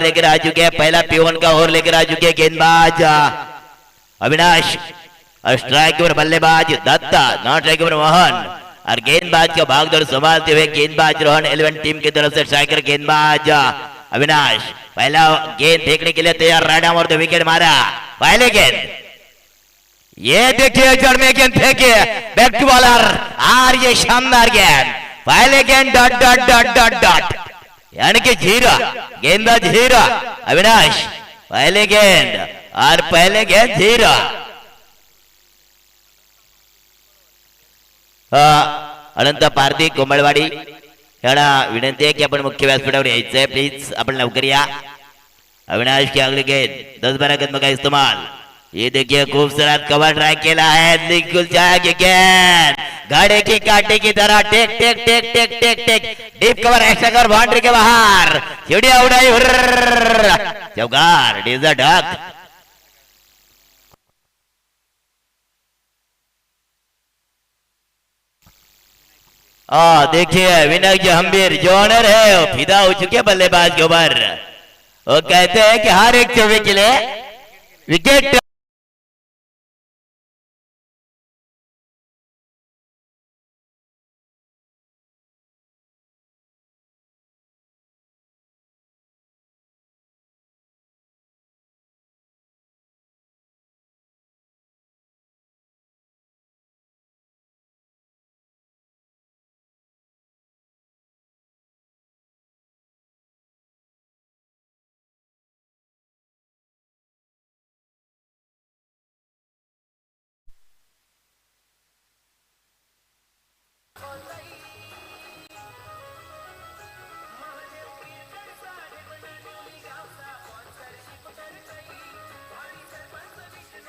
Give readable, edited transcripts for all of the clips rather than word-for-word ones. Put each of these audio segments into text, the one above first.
लेकर आ चुके हैं, पहला P1 का ओवर लेकर आ चुके हैं गेंदबाज अविनाश और स्ट्राइक पर बल्लेबाज दत्ता, नॉन स्ट्राइक पर मोहन और गेंदबाज का भागदौड़ संभालते हुए गेंदबाज रोहन 11 टीम की तरफ से स्ट्राइकर गेंदबाज अविनाश पहला गेंद फेंकने के लिए तैयार, राइट आर्म और दो विकेट मारा। पहले गेंद ये देखिए जड़ में गेंद फेंके बैक टू बॉलर और ये शानदार गेंद, पहले गेंद dot dot dot dot dot यानी कि जीरो, गेंदबाज जीरो अविनाश, पहले गेंद और पहले गेंद जीरो। अनंत पारधी कोमळवाडी यांना विनंती आहे की आपण मुख्य व्यासपीठावर यायचंय, प्लीज आपण लवकर या। अविनाश की अगली गेंद 10-12 कदम का इस्तेमाल, ये देखिए खूबसूरत कवर ट्राई किया है, बिल्कुल जाएगी गेंद गाड़ी की काटे की तरह take take take take take take deep cover extra cover boundary के बाहर, चिड़िया उड़ाई चौकार, डीज डक। देखिए विनायक जहांगीर जो ऑनर है वो फिदा हो चुके बल्लेबाज के ऊपर, वो कहते हैं कि हर एक चौबे के लिए विकेट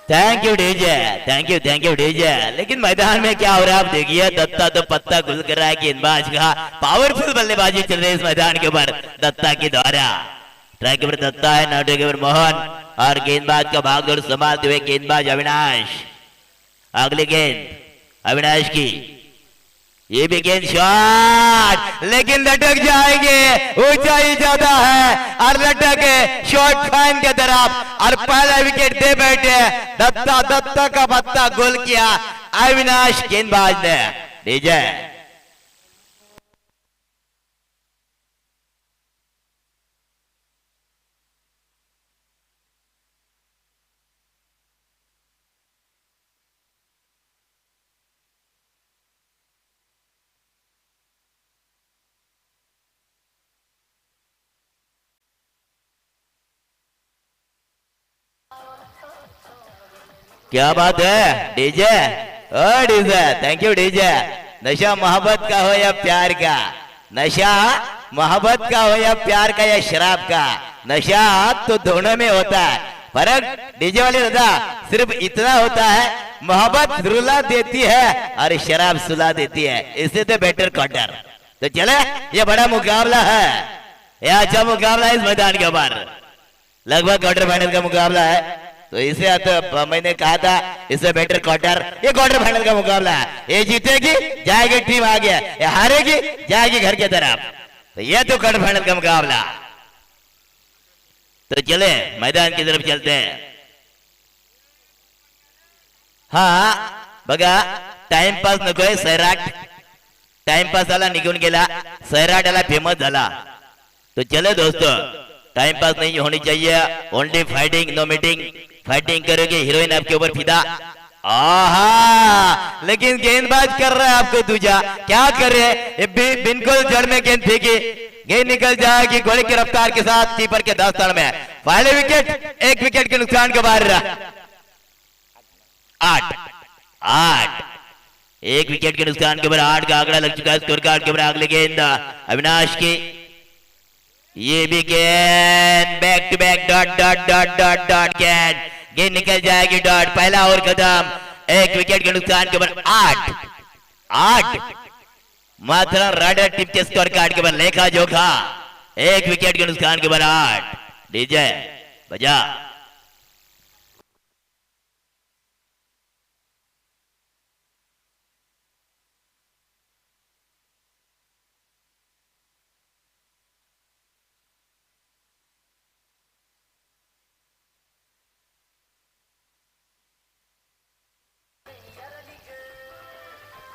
थैंक यू डीजे। लेकिन मैदान में क्या हो रहा है आप देखिए, दत्ता तो पत्ता खुल कर रहा है गेंदबाज का, पावरफुल बल्लेबाजी चल रही है इस मैदान के ऊपर दत्ता के द्वारा। ट्रैक पर दत्ता है, नौ के ऊपर मोहन और गेंदबाज का भागदौड़ संभालते हुए गेंदबाज अविनाश। अगली गेंद अविनाश की, ये भी गेंद शॉट लेकिन लटक जाएंगे, ऊंचाई ज्यादा है और लटक शॉट फाइन के तरफ और पहला विकेट दे बैठे दत्ता का पत्ता गोल किया अविनाश गेंदबाज ने। डीजे क्या बात है डीजे, ओ डीजे, थैंक यू डीजे। नशा मोहब्बत का हो या प्यार का, नशा मोहब्बत का हो या प्यार का या शराब का, नशा तो दोनों में होता है, फर्क डीजे वाले दादा सिर्फ इतना होता है, मोहब्बत रुला देती है और शराब सुला देती है, इससे तो बेटर क्वार्टर। तो चले ये बड़ा मुकाबला है, ये अच्छा मुकाबला है इस मैदान के ऊपर, लगभग क्वार्टर फाइनल का मुकाबला है। तो इसे तो मैंने कहा था इससे बेटर क्वार्टर, ये क्वार्टर फाइनल का मुकाबला है, ये जीतेगी जाएगी टीम आगे, ये हारेगी जाएगी घर की तरफ, तो ये तो क्वार्टर फाइनल का मुकाबला। तो चले मैदान की तरफ चलते हैं। हाँ बघा टाइम पास नकोय, सैराट टाइम पास आला निघून गेला, सैराट आला फेमस झाला। तो चले दोस्तों टाइम पास नहीं होनी चाहिए, only fighting no meeting, fighting करोगे हीरोइन आपके ऊपर फिदा। आहा लेकिन गेंदबाज कर रहा है आपको दूजा, क्या करे बिल्कुल जड़ में गेंद फेंकी, गेंद निकल जाएगी गोली की रफ्तार के साथ कीपर के दास्तान में। पहले विकेट, एक विकेट के नुकसान के बाहर 8 एक विकेट के नुकसान के ऊपर 8 का आंकड़ा लग चुका है स्कोर कार्ड के ऊपर। अगले गेंद अविनाश की, ये भी गेंद back to back dot dot dot dot dot गेंद निकल जाएगी डॉट, पहला और कदम, एक विकेट के नुकसान के ऊपर 8 मात्र राडर टीम के स्कोर कार्ड के ऊपर लेखा जोखा, एक विकेट के नुकसान के ऊपर 8। डीजे बजा।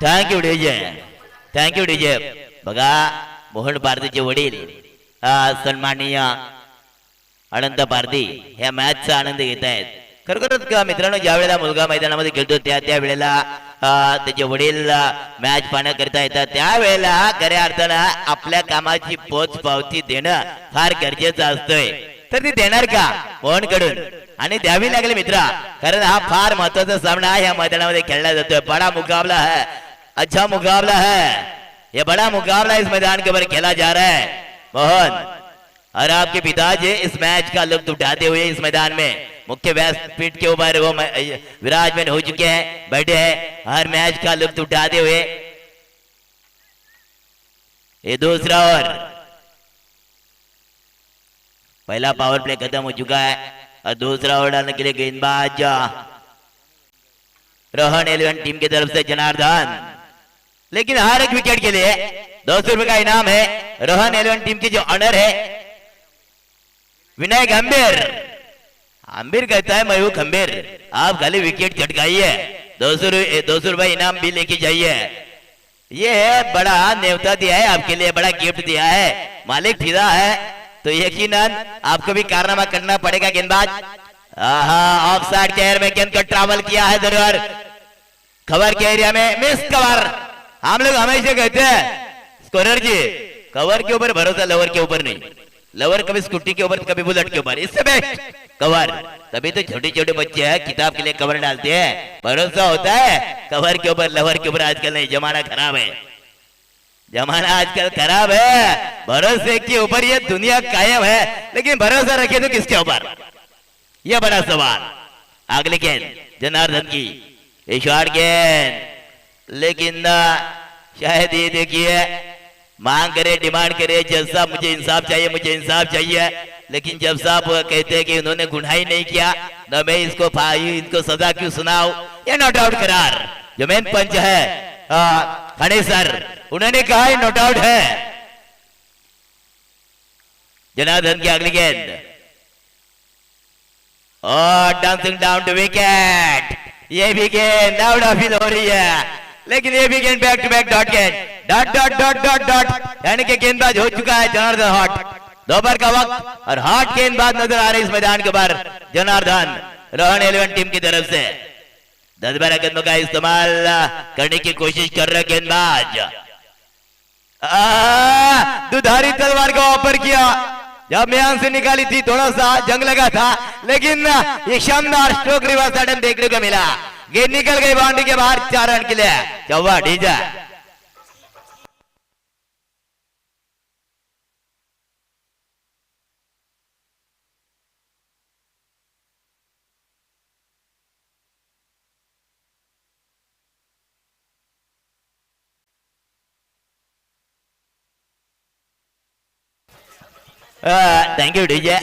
Thank you DJ, thank you DJ. बघा मोहन पारधीचे वडील सन्माननीय अनंत पारधी ह्या मॅचचा आनंद घेत आहेत. खरोखरच का मित्रांनो, ज्या वेळेला मुलगा मैदानामध्ये खेळतो त्या वेळेला त्याचे वडील मॅच पाहण्याकरिता येतात. त्यावेळेला खऱ्या अर्थानं आपल्या कामाची पोच पावती देणं फार गरजेचं असतंय. तर ती देणार का मोहनकडून, आणि द्यावी लागली मित्रा. कारण हा फार महत्वाचा सामना या मैदानामध्ये खेळला जातोय. बड़ा मुकाबला है, अच्छा मुकाबला है. ये बड़ा मुकाबला इस मैदान के ऊपर खेला जा रहा है मोहन, और आपके पिताजी इस मैच का लुत्फ उठाते हुए इस मैदान में मुख्य व्यासपीठ के ऊपर वो विराजमान हो चुके हैं, बैठे हैं. हर मैच का लुत्फ उठाते हुए ये दूसरा ओवर, पहला पावर प्ले खत्म हो चुका है और दूसरा ओवर डालने के लिए गेंदबाज रोहन 11 टीम की तरफ से जनार्दन. लेकिन हर एक विकेट के लिए 200 रुपए का इनाम है. रोहन 11 टीम की जो ऑनर है विनय गंभीर, आमिर कहता है मैं हूं खंबीर, आप खाली विकेट चटकाइए, 200 रुपए इनाम भी लेके जाइए. ये बड़ा न्योता दिया है आपके लिए, बड़ा गिफ्ट दिया है, मालिक फिदा है तो यकीनन आपको भी कारनामा करना पड़ेगा. गेंदबाज ऑफ साइड के एयर में गेंद को ट्रैवल किया है जरूर, कवर के एरिया में मिस कवर. हम लोग हमेशा कहते हैं स्कोरर जी, कवर के ऊपर भरोसा, लवर के ऊपर नहीं. लवर कभी स्कूटी के ऊपर, कभी बुलेट के ऊपर, इससे बेस्ट कवर. तभी तो छोटे छोटे बच्चे हैं किताब के लिए कवर डालते हैं. भरोसा होता है कवर के ऊपर, लवर के ऊपर आजकल नहीं. जमाना खराब है, जमाना आजकल खराब है. भरोसे के ऊपर ये दुनिया कायम है, लेकिन भरोसा रखे तो किसके ऊपर, यह बड़ा सवाल. अगली गेंद जनार्दन की, शॉर्ट गेंद, लेकिन शायद ये देखिए मांग करे, डिमांड करे, जज साहब मुझे इंसाफ चाहिए, मुझे इंसाफ चाहिए. लेकिन जब साहब कहते हैं कि उन्होंने गुनाह ही नहीं किया तो मैं इनको सजा क्यों सुनाऊं. ये नॉट आउट करार. जो मेन पंच है खड़े सर, उन्होंने कहा नॉट आउट है. जनार्दन की अगली गेंद और डांसिंग डाउन टू विकेट. ये भी गेंद आउट ऑफ फील्ड हो रही है, लेकिन ये भी गेंद बैक टू बैक डॉट गेंद, dot dot dot dot dot, यानी कि गेंदबाज हो चुका है जनार्दन हॉट. दोपहर का वक्त और हॉट गेंदबाज नजर आ रहे इस मैदान के बाहर जनार्दन, रोहन 11 टीम की तरफ से 10-12 कदमों का इस्तेमाल करने की कोशिश कर रहे गेंदबाज. दुधारी तलवार का ऑफर किया, जब म्यान से निकाली थी थोड़ा सा जंग लगा था, लेकिन ये शानदार स्ट्रोक रिवर्स अटैम्प्ट देखने को मिला. गेंद निकल गई बाउंड्री के बाहर, 4 रन के लिए. चौवा डीजा. Thank you DJ.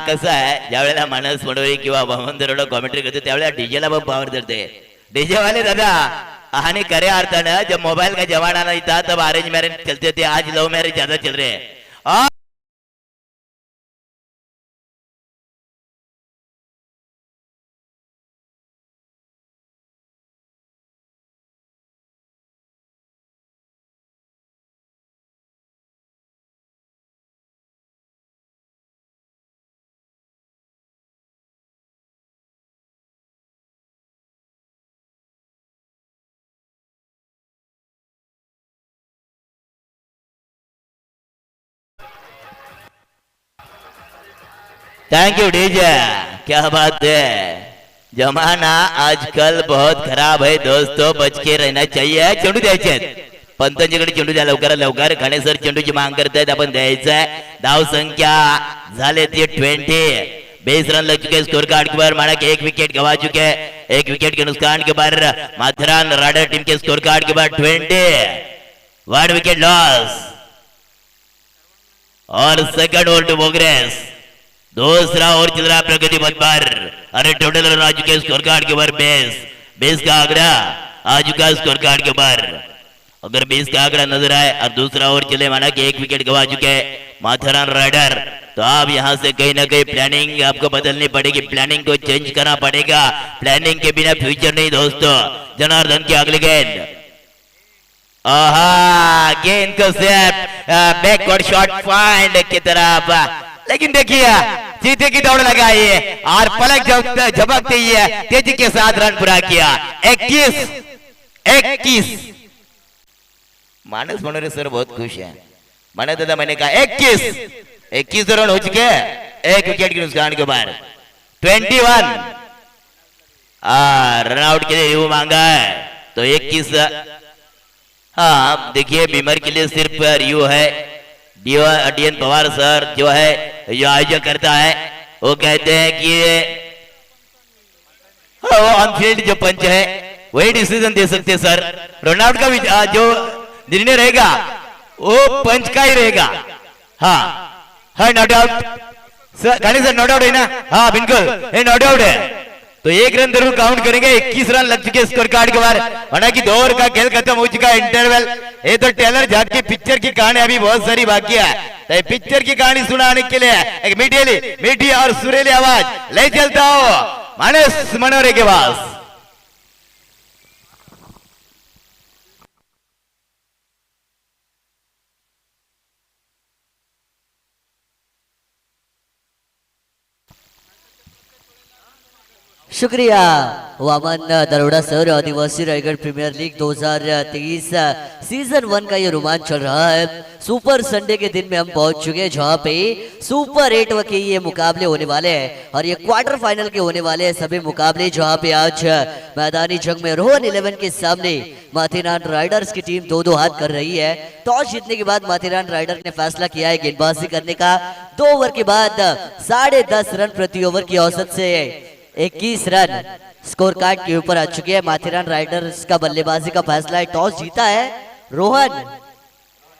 कसं आहे, ज्यावेळेला मानस मनोरी किंवा भवन दरोडा कॉमेंट्री करते त्यावेळेला डीजेला पण पावर देते. डीजे वाले दादा आणि खरे अर्थानं जब मोबाइल का जमाना नहीं था तब अरेंज मैरिज चलते थे, आज लव मैरिज ज्यादा चल रहे हैं. Thank you DJ. क्या बात है, जमाना आजकल बहुत खराब है दोस्तों, बच के रहना चाहिए. चेंडू द्यायचे, पंतांच्याकडे चेंडू द्या लवकर लवकर. खाणे सर चेंडूची मांग करतायत, आपण द्यायचंय. धाव संख्या झाले ते 20, 20 रन लग चुके स्कोर कार्ड के बाहर. माना कि 1 विकेट गवा चुके, 1 विकेट के नुकसान के बाद माथेरान राइडर टीम के स्कोर कार्ड के बाद 20, 1 विकेट लॉस. और सेकंड ओवर टू प्रोग्रेस, दूसरा ओवर चल रहा प्रगति पथ पर. अरे टोटल रन आ चुके स्कोर कार्ड के ऊपर 20 का आंकड़ा आ चुका स्कोर कार्ड के ऊपर. अगर 20 का आंकड़ा नजर आए और दूसरा ओवर चले, माना कि 1 विकेट गवा चुके माथेरान राइडर, तो आप यहां से कहीं ना कहीं प्लानिंग आपको बदलनी पड़ेगी, प्लानिंग को चेंज करना पड़ेगा. प्लानिंग के बिना फ्यूचर नहीं दोस्तों. जनार्दन की अगली गेंद गेंद को सेट बैकवर्ड शॉट पॉइंट की तरफ, लेकिन देखिए चीते की दौड़ लगाई और पलक झपकते ही तेजी के साथ रन पूरा किया। 21 मानस मनोरे सर बहुत खुश है। मानस दादा मैंने कहा 21 रन हो चुके, एक विकेट के नुकसान के बाद 21 रन आउट के लिए मांगा है तो 21। हाँ देखिए बीमर के लिए सिर्फ रिव्यू है, डीएन पवार सर जो है जो आयोजन करता है वो कहते हैं कि वो ऑनफील्ड जो पंच है वही डिसीजन दे सकते हैं सर। रनआउट का जो निर्णय रहेगा वो पंच का ही रहेगा। हाँ है no doubt sir, no doubt है ना? हाँ बिल्कुल ये नो डाउट है। तो एक रन जरूर काउंट करेंगे। 21 रन लग चुके स्कोर कार्ड के बाद, हालांकि 2 ओवर का खेल खत्म हो चुका है, इंटरवल। ये तो टेलर झाग की पिक्चर की कहानी अभी बहुत सारी बाकी है, तो पिक्चर की कहानी सुनाने के लिए एक मीठी और सुरीली आवाज ले चलता हो मानस मनोरे के पास। शुक्रिया वामन दरोड़ा सर। आदिवासी रायगढ़ प्रीमियर लीग 2023 सीजन 1 का ये रोमांच चल रहा है। सुपर संडे के दिन में हम पहुंच चुके हैं जहां पे सुपर 8 के ये मुकाबले होने वाले हैं और ये क्वार्टर फाइनल के होने वाले हैं सभी मुकाबले, जहां पे आज मैदानी जंग में रोहन 11 के सामने माथेरान राइडर्स की टीम 2-2 हाथ कर रही है। टॉस जीतने के बाद माथेरान राइडर ने फैसला किया है गेंदबाजी करने का। 2 ओवर के बाद 10.5 रन प्रति ओवर की औसत से 21 रन स्कोर कार्ड के ऊपर आ चुके हैं। माथेरान राइडर्स का बल्लेबाजी का फैसला है। टॉस जीता है रोहन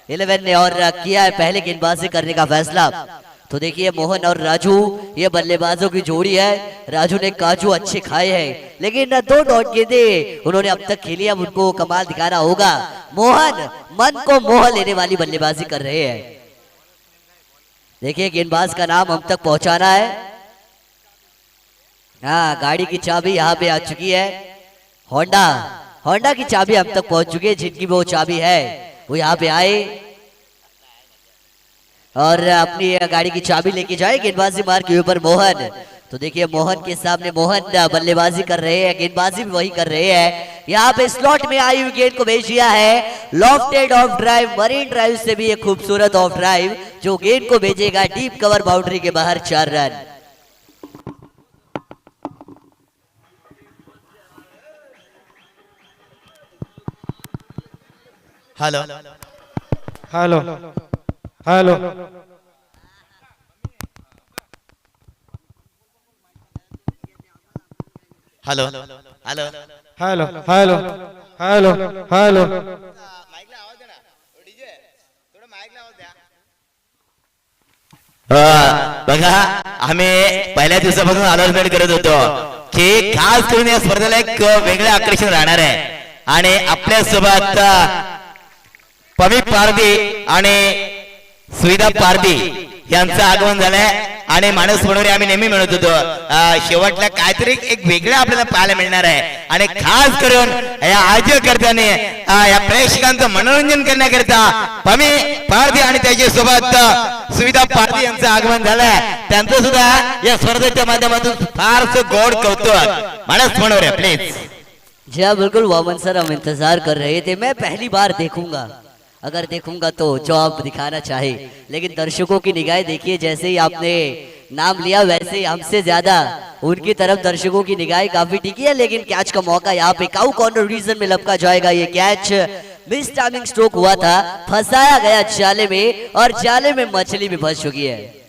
11 ने और किया है पहले गेंदबाजी करने का फैसला। तो देखिए मोहन और राजू ये बल्लेबाजों की जोड़ी है। राजू ने काजू अच्छे खाए हैं, लेकिन 2 डॉट गेंदें उन्होंने अब तक खेली, अब उनको कमाल दिखाना होगा। मोहन मन को मोह लेने वाली बल्लेबाजी कर रहे हैं। देखिए गेंदबाज का नाम हम तक पहुंचाना है। हाँ गाड़ी की चाबी यहाँ पे आ चुकी है। होंडा की चाबी हम तक पहुंच चुकी है। जिनकी वो चाबी है वो यहाँ पे आए और अपनी गाड़ी की चाबी लेके जाए। गेंदबाजी मार के ऊपर मोहन। तो देखिए मोहन के सामने मोहन बल्लेबाजी कर रहे हैं, गेंदबाजी भी वही कर रहे हैं। यहाँ पे स्लॉट में आई हुई गेंद को भेज दिया है। Lofted of drive, marine drive से भी एक खूबसूरत ऑफ ड्राइव जो गेंद को भेजेगा डीप कवर बाउंड्री के बाहर 4 run. Hello hello hello hello hello hello hello hello hello बघा आम्ही पहिल्या दिवसापासून अनाउन्समेंट करत होतो की खास करून या स्पर्धेला एक वेगळे आकर्षण राहणार आहे आणि आपल्या सोबत पमी पारदी आणि सुविधा पारदी यांचं आगमन झालंय आणि मानस मनोरे आम्ही नेहमी म्हणत होतो शेवटला काहीतरी एक वेगळं आपल्याला पाहायला मिळणार आहे आणि खास करून या आयोजकर्त्याने या प्रेक्षकांचं मनोरंजन करण्याकरिता पमी पारदी आणि त्याच्या सोबत सुविधा पारदी यांचं आगमन झालंय। त्यांचं सुद्धा या स्पर्धेच्या माध्यमातून फारसं गोड कौतुक। मानस मनोरे प्लीज। जी हाँ बिल्कुल वामन सर, हम इंतजार कर रहे थे। मैं पहली बार देखूंगा, अगर देखूंगा तो जो आप दिखाना चाहे, लेकिन दर्शकों की निगाहें देखिए। जैसे ही आपने नाम लिया वैसे ही हमसे ज्यादा उनकी तरफ दर्शकों की निगाहें काफी टिकी है। लेकिन कैच का मौका यहाँ पे काउ कॉर्नर रीजन में लपका जाएगा। ये कैच मिस टाइमिंग स्ट्रोक हुआ था, फंसाया गया जाले में और जाले में मछली भी फंस चुकी है।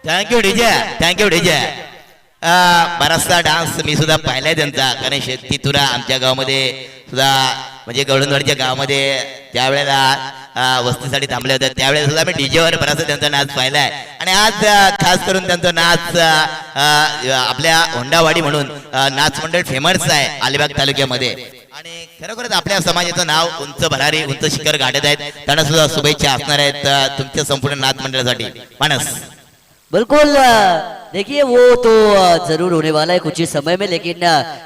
Thank you DJ, thank you DJ. बराचसा डान्स मी सुद्धा पाहिलाय त्यांचा, कारण शेतीतुरा आमच्या गावामध्ये सुद्धा म्हणजे गवळणवाडीच्या गावामध्ये ज्या वेळेला वस्तीसाठी थांबले होते त्यावेळेला सुद्धा मी डीजेवर बराचसा त्यांचा नाच पाहिलाय आणि आज खास करून त्यांचा नाच आपल्या होंडावाडी म्हणून नाच मंडळ फेमस आहे अलिबाग तालुक्यामध्ये आणि खरोखरच आपल्या समाजाचं नाव उंच भरारी उंच शिखर गाठत आहेत. त्यांना सुद्धा शुभेच्छा असणार आहेत तुमच्या संपूर्ण नाथ मंडळासाठी. मानस बिल्कुल देखिए वो तो जरूर होने वाला है कुछ ही समय में, लेकिन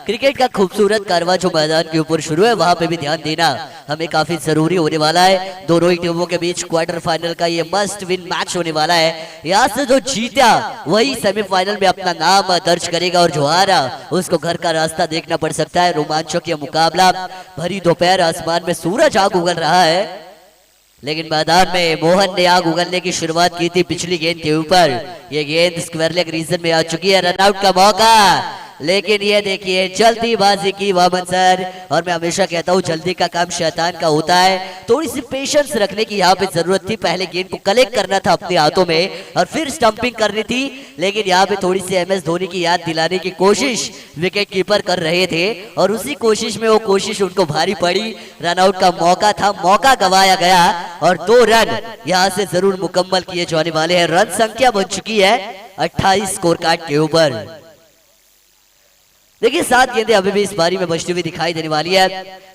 क्रिकेट का खूबसूरत कारवां जो मैदान के ऊपर शुरू है वहां पे भी ध्यान देना हमें काफी जरूरी होने वाला है. दोनों ही टीमों के बीच क्वार्टर फाइनल का ये मस्ट विन मैच होने वाला है. यहाँ से जो जीता वही सेमीफाइनल में अपना नाम दर्ज करेगा और जो हारा उसको घर का रास्ता देखना पड़ सकता है. रोमांचक ये मुकाबला, भरी दोपहर, आसमान में सूरज आग उगल रहा है, लेकिन मैदान में मोहन ने आग उगलने की शुरुआत की थी पिछली गेंद के ऊपर. ये गेंद स्क्वायर लेग रीजन में आ चुकी है. रनआउट का मौका, लेकिन ये देखिए जल्दीबाजी की वामन सर. और मैं हमेशा कहता हूँ जल्दी का काम शैतान का होता है. थोड़ी सी पेशेंस रखने की यहाँ पे जरूरत थी. पहले गेंद को कलेक्ट करना था अपने हाथों में और फिर स्टंपिंग करनी थी, लेकिन यहाँ पे थोड़ी सी MS धोनी की याद दिलाने की कोशिश विकेट कीपर कर रहे थे और उसी कोशिश में वो कोशिश उनको भारी पड़ी. रनआउट का मौका था, मौका गवाया गया और 2 रन यहाँ से जरूर मुकम्मल किए जाने वाले हैं. रन संख्या बन चुकी है 28 स्कोर कार्ड के ऊपर. देखिए 7 गेंदें अभी भी इस बारी में बचती हुई दिखाई देने वाली है.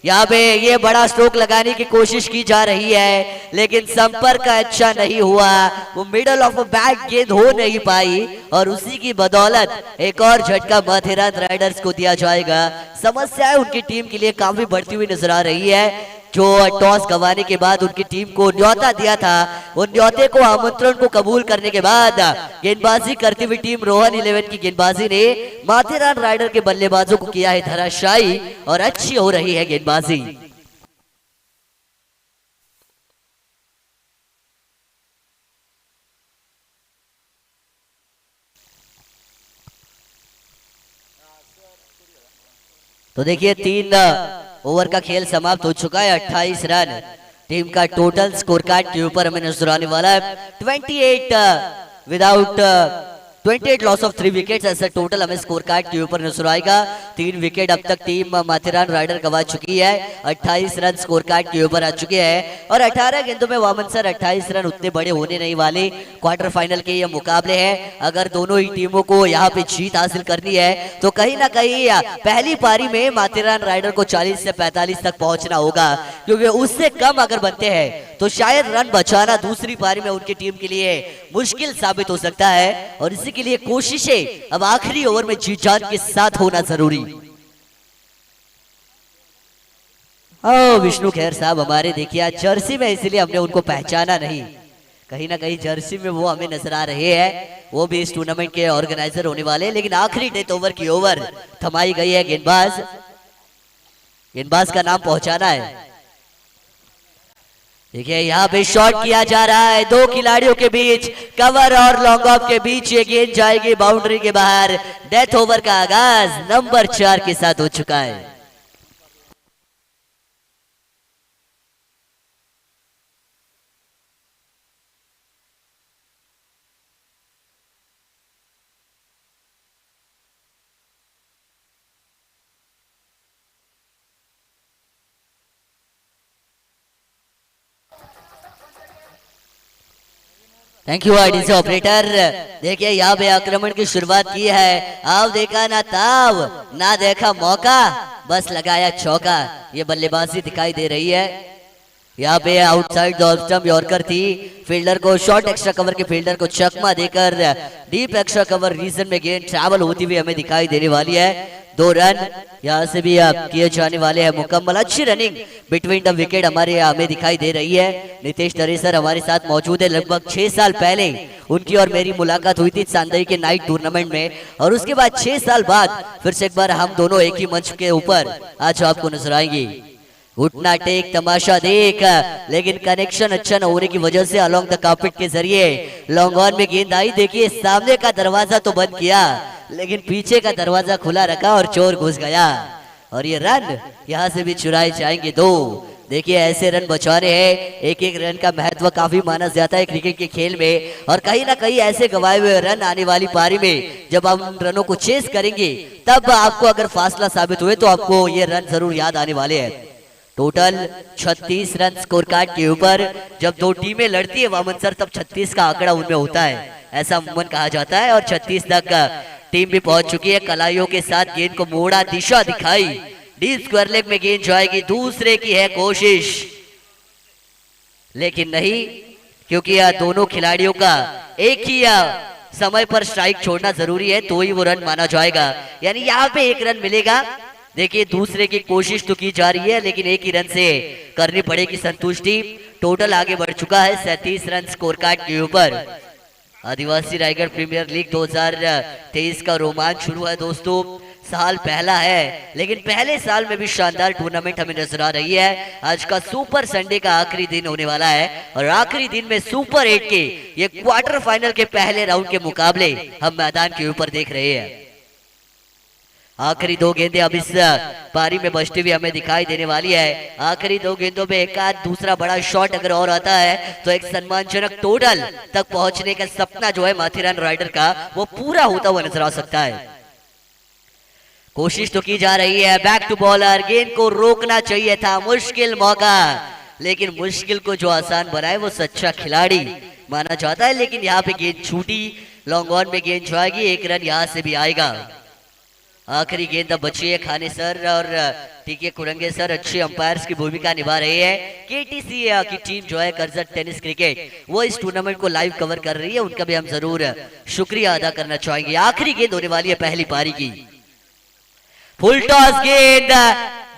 यहाँ पे ये बड़ा स्ट्रोक लगाने की कोशिश की जा रही है, लेकिन संपर्क अच्छा नहीं हुआ. वो मिडल ऑफ बैट गेंद हो नहीं पाई और उसी की बदौलत एक और झटका माथेरान राइडर्स को दिया जाएगा. समस्याएं उनकी टीम के लिए काफी बढ़ती हुई नजर आ रही है. जो टॉस गंवाने के बाद उनकी टीम को न्योता दिया था, उन न्योते को, आमंत्रण को कबूल करने के बाद गेंदबाजी करती हुई टीम रोहन 11 की गेंदबाजी ने माथेरान राइडर के बल्लेबाजों को किया है धराशायी और अच्छी हो रही है गेंदबाजी. तो देखिए 3 ओवर का खेल समाप्त हो चुका है. 28 रन टीम का टोटल स्कोर कार्ड के ऊपर हमें नजर आने वाला है. 28 लॉस ऑफ 3 विकेट्स ऐसा टोटल हमें स्कोर कार्ड के ऊपर नजर आएगा. 3 विकेट अब तक टीम माथेरान राइडर गवा चुकी है. 28 रन स्कोर कार्ड के ऊपर आ चुके हैं और 18 गेंदों में वामन सर 28 रन उतने बड़े होने नहीं वाले. क्वार्टर फाइनल के ये मुकाबले हैं. अगर दोनों ही टीमों को यहाँ पे जीत हासिल करनी है तो कहीं ना कहीं पहली पारी में माथेरान राइडर को 40 से 45 तक पहुंचना होगा, क्योंकि उससे कम अगर बनते हैं तो शायद रन बचाना दूसरी पारी में उनकी टीम के लिए मुश्किल साबित हो सकता है. और इसी के लिए कोशिशें अब आखिरी ओवर में जीत जान के साथ होना जरूरी. विष्णु खैर साहब हमारे देखिए आज जर्सी में, इसलिए हमने उनको पहचाना नहीं. कहीं ना कहीं जर्सी में वो हमें नजर आ रहे हैं. वो भी इस टूर्नामेंट के ऑर्गेनाइजर होने वाले, लेकिन आखिरी डेथ ओवर की ओवर थमाई गई है. गेंदबाज का नाम पहुंचाना है. देखिए यहाँ पे शॉट किया जा रहा है 2 खिलाड़ियों के बीच, कवर और लॉन्ग ऑफ के बीच. ये गेंद जाएगी बाउंड्री के बाहर. डेथ ओवर का आगाज नंबर 4 के साथ हो चुका है. Thank you DJ operator. देखिए यहाँ पे आक्रमण की शुरुआत की है. आओ देखा ना ताव ना देखा मौका, बस लगाया चौका. ये बल्लेबाजी दिखाई दे रही है. यहाँ पे outside the off stump yorker थी. फील्डर को शॉर्ट एक्स्ट्रा कवर के फील्डर को चकमा देकर डीप एक्स्ट्रा कवर रीजन में गेंद ट्रैवल होती हुई हमें दिखाई देने वाली है. 2 रन यहाँ से भी किए जाने वाले हैं मुकम्मल. अच्छी रनिंग बिटवीन द विकेट हमारे हमें दिखाई दे रही है. नितेश दरे सर हमारे साथ मौजूद है. लगभग 6 साल पहले उनकी और मेरी मुलाकात हुई थी सांदई के नाइट टूर्नामेंट में, और उसके बाद 6 साल बाद फिर से एक बार हम दोनों एक ही मंच के ऊपर आज आपको नजर आएंगे. घुटना टेक तमाशा देख, लेकिन कनेक्शन अच्छा न होने की वजह से अलोंग द कार्पेट के जरिए लॉन्ग ऑन में गेंद आई. देखिए सामने का दरवाजा तो बंद किया, लेकिन पीछे का दरवाजा खुला रखा और चोर घुस गया. और ये रन यहाँ से भी चुराए जाएंगे 2. देखिए ऐसे रन बचाने हैं. एक एक रन का महत्व काफी माना जाता है क्रिकेट के खेल में, और कहीं ना कहीं ऐसे गवाए हुए रन आने वाली पारी में जब आप उन रनों को चेस करेंगे तब आपको अगर फासला साबित हुए तो आपको ये रन जरूर याद आने वाले हैं. टोटल 36 रन स्कोर कार्ड के ऊपर. जब 2 टीमें लड़ती है वामन सर तब 36 का आंकड़ा उनमें होता है, ऐसा अमूमन कहा जाता है. और 36 तक टीम भी पहुंच चुकी है. कलाइयों के साथ गेंद को मोड़ा, दिशा दिखाई. डीप स्क्वायर लेग में गेंद जाएगी, दूसरे की है कोशिश, लेकिन नहीं, क्योंकि यह दोनों खिलाड़ियों का एक ही समय पर स्ट्राइक छोड़ना जरूरी है, तो ही वो रन माना जाएगा। यानी यहाँ पे एक रन मिलेगा। देखिए दूसरे की कोशिश तो की जा रही है, लेकिन एक ही रन से करनी पड़ेगी संतुष्टि। टोटल आगे बढ़ चुका है 37 रन स्कोर कार्ड के ऊपर। आदिवासी रायगढ़ प्रीमियर लीग 2023 का रोमांच शुरू है दोस्तों। साल पहला है, लेकिन पहले साल में भी शानदार टूर्नामेंट हमें नजर आ रही है। आज का सुपर संडे का आखिरी दिन होने वाला है, और आखिरी दिन में सुपर 8 के ये क्वार्टर फाइनल के पहले राउंड के मुकाबले हम मैदान के ऊपर देख रहे हैं। आखिरी दो गेंदें अब इस पारी में बजती हुई हमें दिखाई देने वाली है। आखिरी दो गेंदों में एक आध दूसरा बड़ा शॉट अगर और आता है तो एक सम्मानजनक टोटल तक पहुंचने का सपना जो है माथेरान राइडर का, वो पूरा होता हुआ नजर आ सकता है। कोशिश तो की जा रही है, बैक टू बॉलर, गेंद को रोकना चाहिए था, मुश्किल मौका, लेकिन मुश्किल को जो आसान बनाए वो सच्चा खिलाड़ी माना जाता है। लेकिन यहाँ पे गेंद छूटी, लॉन्ग ऑन में गेंद जाएगी, एक रन यहाँ से भी आएगा। आखिरी गेंद अब बची है। खाने सर और टीके कुरंगे सर अच्छे अंपायर्स की भूमिका निभा रहे हैं। केटीसी की टीम जो है कर्जत टेनिस क्रिकेट, वो इस टूर्नामेंट को लाइव कवर कर रही है, उनका भी हम जरूर शुक्रिया अदा करना चाहेंगे। आखिरी गेंद होने वाली है पहली पारी की। फुल टॉस गेंद,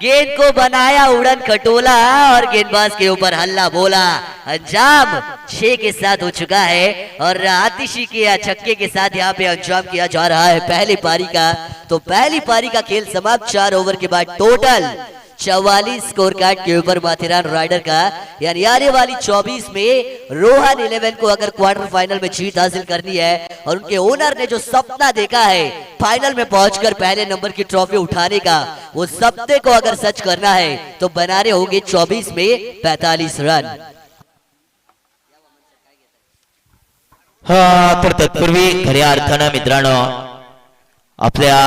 गेंद को बनाया उड़न खटोला और गेंदबाज के ऊपर हल्ला बोला। अंजाम 6 के साथ हो चुका है, और आतिशी के छक्के के साथ यहाँ पे अंजाम किया जा रहा है पहली पारी का। तो पहली पारी का खेल समाप्त। 4 ओवर के बाद टोटल 44 स्कोर कार्ड के ऊपर माथेरान राइडर का। यानी आने वाली 24 में रोहन 11 को अगर क्वार्टर फाइनल में जीत हासिल करनी है, और उनके ओनर ने जो सपना देखा है फाइनल में पहुंचकर पहले नंबर की ट्रॉफी उठाने का, वो सपने को अगर सच करना है तो बनाने होंगे 24 में 45 रन। हा, तर तत्पूर्वी खऱ्या अर्थानं मित्रांनो आपल्या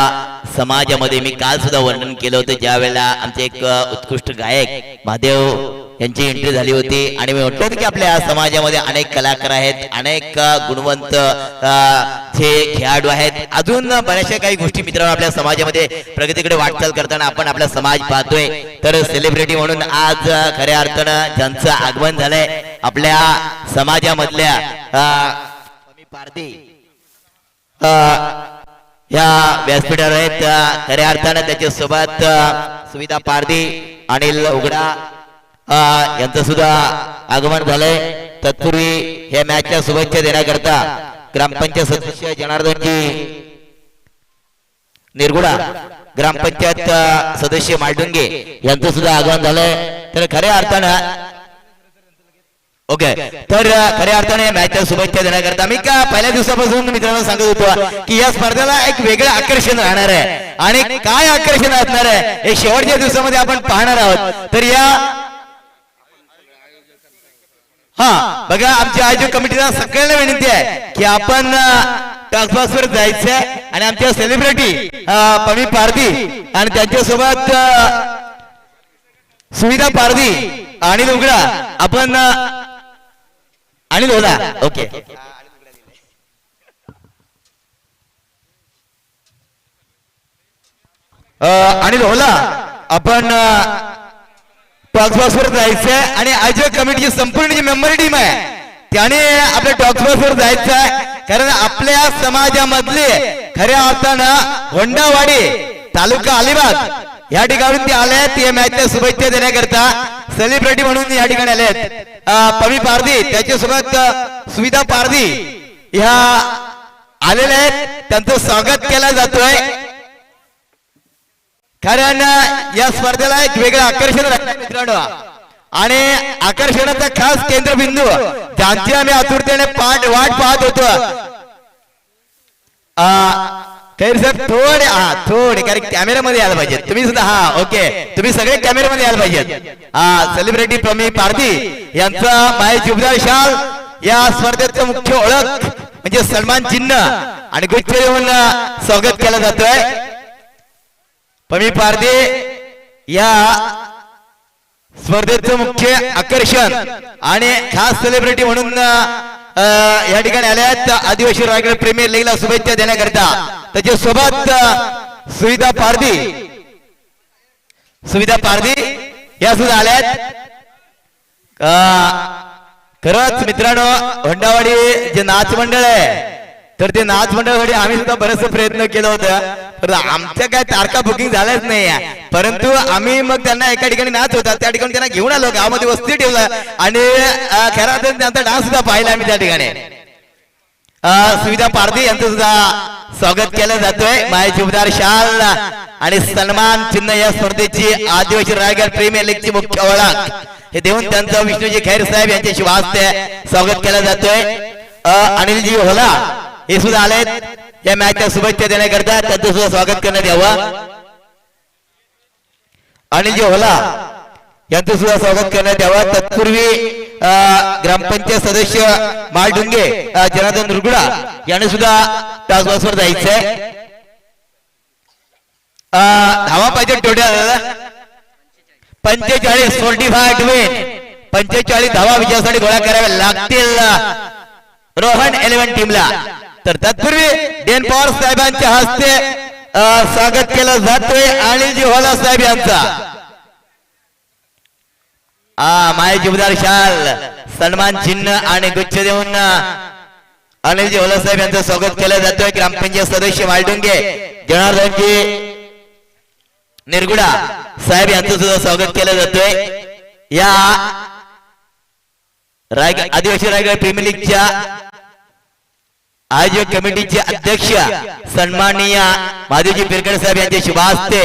समाजामध्ये मी काल सुद्धा वर्णन केलं होतं, ज्या वेळेला आमचे एक उत्कृष्ट गायक महादेव यांची एंट्री झाली होती, आणि मी म्हटलं की आपल्या समाजामध्ये अनेक कलाकार आहेत, अनेक गुणवंत जे खेळाडू आहेत, अजून बऱ्याचशा काही गोष्टी मित्रांनो आपल्या समाजामध्ये प्रगतीकडे वाटचाल करताना आपण आपला समाज पाहतोय। तर सेलिब्रिटी म्हणून आज खऱ्या अर्थानं ज्यांचं आगमन झालंय आपल्या समाजामधल्या पारधी या व्यासपीठावर आहेत, खऱ्या अर्थानं त्याच्या सोबत सुविधा पारधी, अनिल उघडा यांचं सुद्धा आगमन झालंय। तत्पूर्वी या मॅचच्या शुभेच्छा देण्याकरता ग्रामपंचायत सदस्य जनार्दनजी निरगुडा, ग्रामपंचायत सदस्य मालडुंगे यांचं सुद्धा आगमन झालंय। तर खऱ्या अर्थानं ओके, तर खऱ्या अर्थाने मॅचच्या शुभेच्छा देण्याकरता मी का पहिल्या दिवसापासून मित्रांनो सांगत होतो की या स्पर्धेला एक वेगळं आकर्षण राहणार आहे, आणि काय आकर्षण असणार आहे हे शेवटच्या दिवसामध्ये आपण पाहणार आहोत। तर या बघा, आमच्या आयोजक कमिटीला सगळ्यांना विनंती आहे की आपण टॉक्सबॉक्सवर जायचंय, आणि आमच्या सेलिब्रिटी पमी पारधी आणि त्यांच्यासोबत सुविधा पारधी, अनिल उघडा, आपण अनिल होला, ओके, अनिल होला, आपण टॉक्सबॉक्सवर जायचंय, आणि आयोजक कमिटीची संपूर्ण जी मेंबर टीम आहे त्याने आपल्या टॉक्सबॉक्सवर जायचं आहे, कारण आपल्या समाजामधले खऱ्या अर्थानं होंडावाडी तालुका अलिबाग या ठिकाणी ते आले आहेत। या मॅचच्या शुभेच्छा देण्याकरता सेलिब्रिटी म्हणून या ठिकाणी आले आहेत पमी पारधी, त्याच्यासोबत सुविधा पारधी ह्या आलेल्या आहेत, त्यांचं स्वागत केलं जातोय। कारण या स्पर्धेला एक वेगळं आकर्षण राहतं मित्रांनो, आणि आकर्षणाचा खास केंद्रबिंदू ज्यांची आम्ही आतुरतेने वाट पाहत होतो। खैर सर थोडे कारण कॅमेऱ्यामध्ये यायला पाहिजे तुम्ही सुद्धा। ओके, तुम्ही सगळे कॅमेऱ्यामध्ये यायला पाहिजेत। सेलिब्रिटी पमी पारधी यांचा माय जुबदार शाल या स्पर्धेचं मुख्य ओळख म्हणजे सन्मान चिन्ह आणि गुच्छ देऊन स्वागत केलं जातोय। पमी पारधी या स्पर्धेचं मुख्य आकर्षण आणि खास सेलिब्रिटी म्हणून या ठिकाणी आले आहेत। आदिवासी रायगड प्रीमियर लीगला शुभेच्छा देण्याकरता त्याच्यासोबत सुविधा पारधी सुविधा पारधी या सुद्धा आल्यात. खरंच मित्रांनो, होंडावाडी जे नाच मंडळ आहे तर ते नाच मंडळासाठी आम्ही सुद्धा बरेचसे प्रयत्न केला होता, पण आमच्या काय तारखा बुकिंग झाल्याच नाही. परंतु आम्ही मग त्यांना एका ठिकाणी नाच होता त्या ठिकाणी त्यांना घेऊन आलो, गावामध्ये वस्ती ठेवला आणि खरं त्यांचा डान्स सुद्धा पाहिला आम्ही त्या ठिकाणी. सुविधा पारधी यांचं सुद्धा स्वागत केलं जातोय. मायाची उबदार शाल आणि सन्मान चिन्ह या स्पर्धेची आदिवासी रायगड प्रीमियर लीगची मुख्य ओळख हे देऊन त्यांचं विष्णूजी खैर साहेब यांच्या शुभास्ते स्वागत केलं जातोय. अनिलजी होला हे सुद्धा आलेत या मॅचच्या शुभेच्छा देण्याकरता, त्यांचं सुद्धा स्वागत करण्यात यावं. अनिलजी होला यांचं सुद्धा स्वागत करण्यात यावं. तत्पूर्वी ग्रामपंचायत सदस्य मालडुंगे जनार्दन दुर्गुडा यांनी सुद्धा टास्कफोर्सवर जायचंय. धावा पाहिजे टोटल 45 45 विन 45 धावा विजयासाठी गोळा कराव्या लागतील रोहन 11 टीमला. तर तत्पूर्वी डेन पवार साहेबांच्या हस्ते स्वागत केलं जातोय अनिलजी होला साहेब यांचा. मायाची उबदार शाल सन्मान चिन्ह आणि गुच्छ देऊन अनिलजी होला साहेब यांचं स्वागत केलं जातोय. ग्रामपंचायत सदस्य मालडुंगे जनार्दनजी निरगुडा साहेब यांचं सुद्धा स्वागत केलं जातोय. या आदिवासी रायगड प्रीमियर लीगच्या आयोजक कमिटीचे अध्यक्ष सन्माननीय महादेवजी पिरकर साहेब यांचे शुभास्ते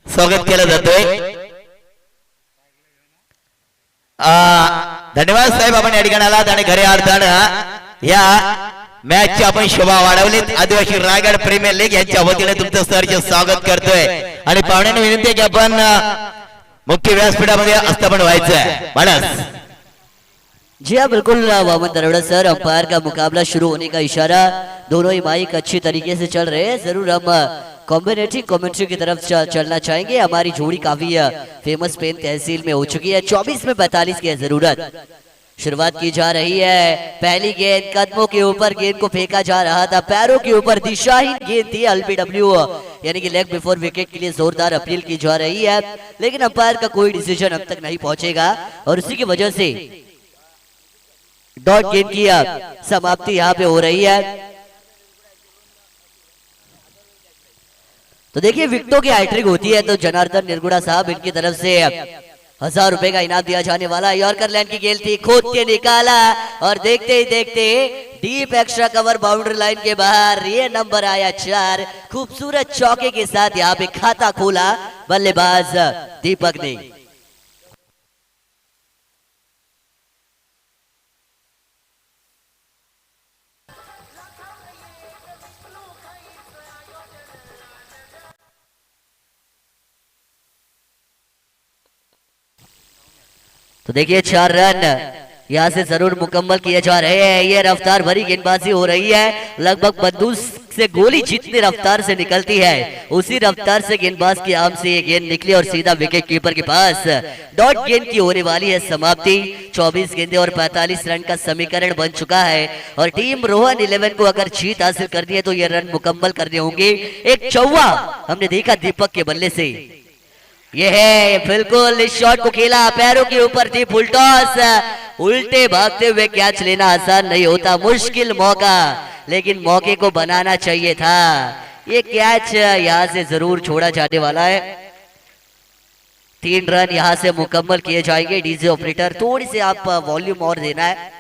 स्वागत केलं जातोय. धन्यवाद साहेब, आपण या ठिकाणी आलात आणि खऱ्या अर्थानं या मॅचची आपण शोभा वाढवलीत. आदिवासी रायगड प्रीमियर लीग यांच्या वतीने तुमचं सहर्ष स्वागत करतोय आणि पाहुण्यांना विनंती आहे की आपण मुख्य व्यासपीठामध्ये अस्थापन व्हायचं मानस. जी हाँ बिल्कुल वामन दरोड़ा सर, अंपायर का मुकाबला शुरू होने का इशारा, दोनों ही माइक अच्छी तरीके से चल रहे हैं. जरूर हम कॉम्बिनेटिव कमेंट्री की तरफ चलना चाहेंगे. हमारी जोड़ी काफी फेमस पेन तहसील में हो चुकी है. 24 में 45 की है जरूरत. शुरुआत की जा रही है. पहली गेंद कदमों के ऊपर गेंद को फेंका जा रहा था, पैरों के ऊपर दिशाहीन गेंद थी. एलबीडब्ल्यू यानी कि लेग बिफोर विकेट के लिए जोरदार अपील की जा रही है, लेकिन अंपायर का कोई डिसीजन अब तक नहीं पहुंचेगा और उसी की वजह से डॉट गेंद की समाप्ति यहाँ पे हो रही है. तो देखिए विकेटों की हैट्रिक होती है तो जनार्दन निरगुड़ा साहब इनकी तरफ से 1000 रुपए का इनाम दिया जाने वाला है. यॉर्कर लैंड की गेंद थी, खोद के निकाला और देखते ही देखते deep extra cover boundary line के बाहर ये नंबर आया 4. खूबसूरत चौके के साथ यहाँ पे खाता खोला बल्लेबाज दीपक ने. तो देखिए 4 रन यहाँ से जरूर मुकम्मल किए जा रहे हैं. ये रफ्तार भरी गेंदबाजी हो रही है. लगभग बंदूक से गोली जितनी रफ्तार से निकलती है उसी रफ्तार से गेंदबाज की आर्म से ये गेंद निकली और सीधा विकेट कीपर के पास. डॉट गेंद की होने वाली है समाप्ति. 24 गेंदें और 45 रन का समीकरण बन चुका है और टीम रोहन 11 को अगर जीत हासिल करनी है तो ये रन मुकम्मल करने होंगे. एक चौवा हमने देखा दीपक के बल्ले से. ये है बिल्कुल इस शॉट को खेला, पैरों के ऊपर थी, फुल टॉस. उल्टे भागते हुए कैच लेना आसान नहीं होता, मुश्किल मौका, लेकिन मौके को बनाना चाहिए था. ये कैच यहां से जरूर छोड़ा जाने वाला है. 3 रन यहां से मुकम्मल किए जाएंगे. डीजे ऑपरेटर थोड़ी से आप वॉल्यूम और देना है.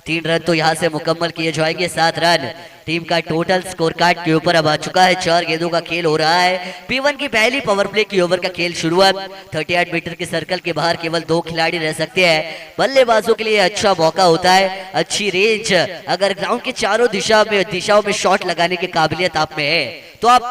3 रन तो यहां से मुकम्मल किए जाएंगे. 7 रन टीम का टोटल स्कोर कार्ड के ऊपर अब आ चुका है. 4 गेंदों का खेल हो रहा है. P1 की पहली पावर प्ले की ओवर का खेल शुरू है. 38 मीटर के सर्कल के बाहर केवल 2 खिलाड़ी रह सकते हैं. बल्लेबाजों के लिए अच्छा मौका होता है. अच्छी रेंज अगर ग्राउंड के चारों दिशाओं में शॉट लगाने की काबिलियत आप में है तो आप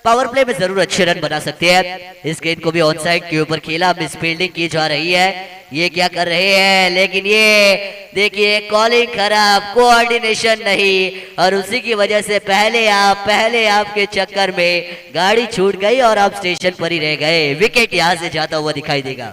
पावर प्ले में जरूर अच्छे रन बना सकते हैं. इस गेंद को भी ऑन साइड के ऊपर खेला. मिस फील्डिंग की जा रही है. ये क्या कर रहे हैं, लेकिन ये देखिए कॉलिंग खराब, कोऑर्डिनेशन नहीं और उसी की वजह से पहले आप के चक्कर में गाड़ी छूट गई और आप स्टेशन पर ही रह गए. विकेट यहां से जाता हुआ दिखाई देगा.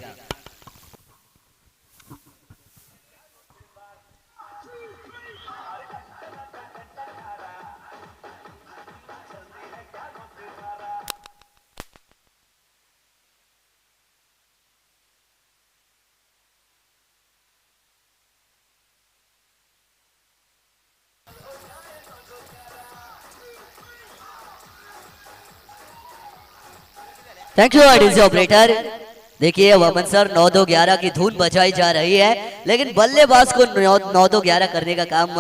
Thank you DJ operator. देखिए वमन सर 9-2-11 की धुन बजाई जा रही है, लेकिन बल्लेबाज को 9-2-11 करने का काम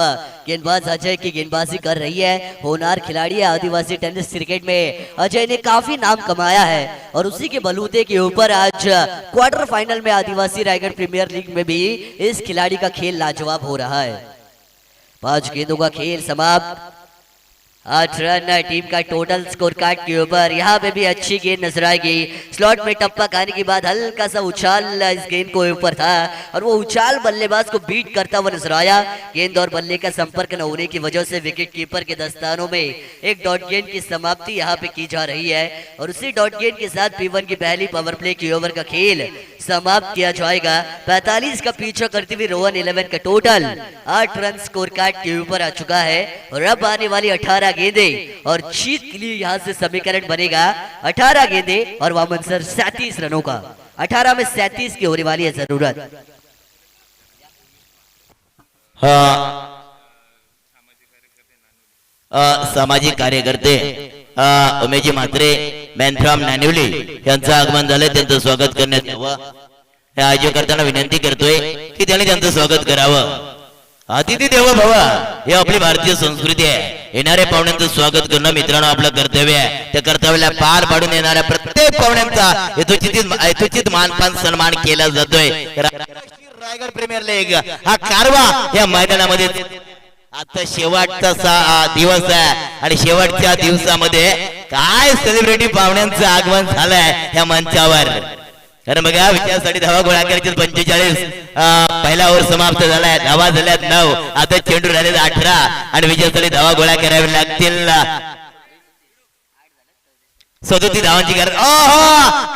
गेंदबाज अजय की गेंदबाजी कर रही है। होनहार खिलाड़ी है। आदिवासी टेनिस क्रिकेट में अजय ने काफी नाम कमाया है और उसी के बलूते के ऊपर आज क्वार्टर फाइनल में आदिवासी रायगढ़ प्रीमियर लीग में भी इस खिलाड़ी का खेल लाजवाब हो रहा है। 5 गेंदों का खेल समाप्त। 8 रन टीम का टोटल स्कोर कार्ड के ऊपर। यहाँ पे भी अच्छी गेंद नजर आएगी। स्लॉट में टप्पा खाने के बाद हल्का सा उछाल इस गेंद को ऊपर था और वो उछाल बल्लेबाज को बीट करता हुआ नजर आया। गेंद और बल्ले का संपर्क न होने की वजह से विकेट कीपर के दस्तानों में एक डॉट गेंद की समाप्ति यहाँ पे की जा रही है और उसी डॉट गेंद के साथ P1 की पहली पावर प्ले की ओवर का खेल समाप्त किया जाएगा। 45 का पीछा करती हुई रोहन 11 का टोटल 8 रन स्कोर कार्ड के ऊपर आ चुका है और अब आने वाली 18 गेंदे और जीत के लिए यहाँ से समीकरण बनेगा 18 गेंदे और वामन सर 37 रनों का। 18 में 37 की होने वाली है जरूरत। सामाजिक कार्यकर्ते उमेशजी म्हात्रे मॅन फ्रॉम नानिवली यांचं आगमन झालंय, त्यांचं स्वागत करण्यात यावं. हे आयोजकर्त्यांना विनंती करतोय की त्यांनी त्यांचं स्वागत करावं. अतिथी देवो भव ही आपली भारतीय संस्कृती आहे. येणाऱ्या पाहुण्यांचं स्वागत करणं मित्रांनो आपलं कर्तव्य आहे. त्या कर्तव्याला पार पाडून येणाऱ्या प्रत्येक पाहुण्यांचा यथोचित मानपान सन्मान केला जातोय. रायगड प्रीमियर लीग हा कारवा या मैदानामध्ये आता शेवटचा दिवस आहे आणि शेवटच्या दिवसामध्ये काय सेलिब्रिटी पाहुण्यांचं आगमन झालंय या मंचावर. कारण बघा विजयासाठी धावा गोळा करायचे 45. पहिला ओव्हर समाप्त झालाय. धावा झाल्यात 9. आता चेंडू राहिले 18 आणि विजयासाठी धावा गोळा करावे लागतील 37 धावांची गरज.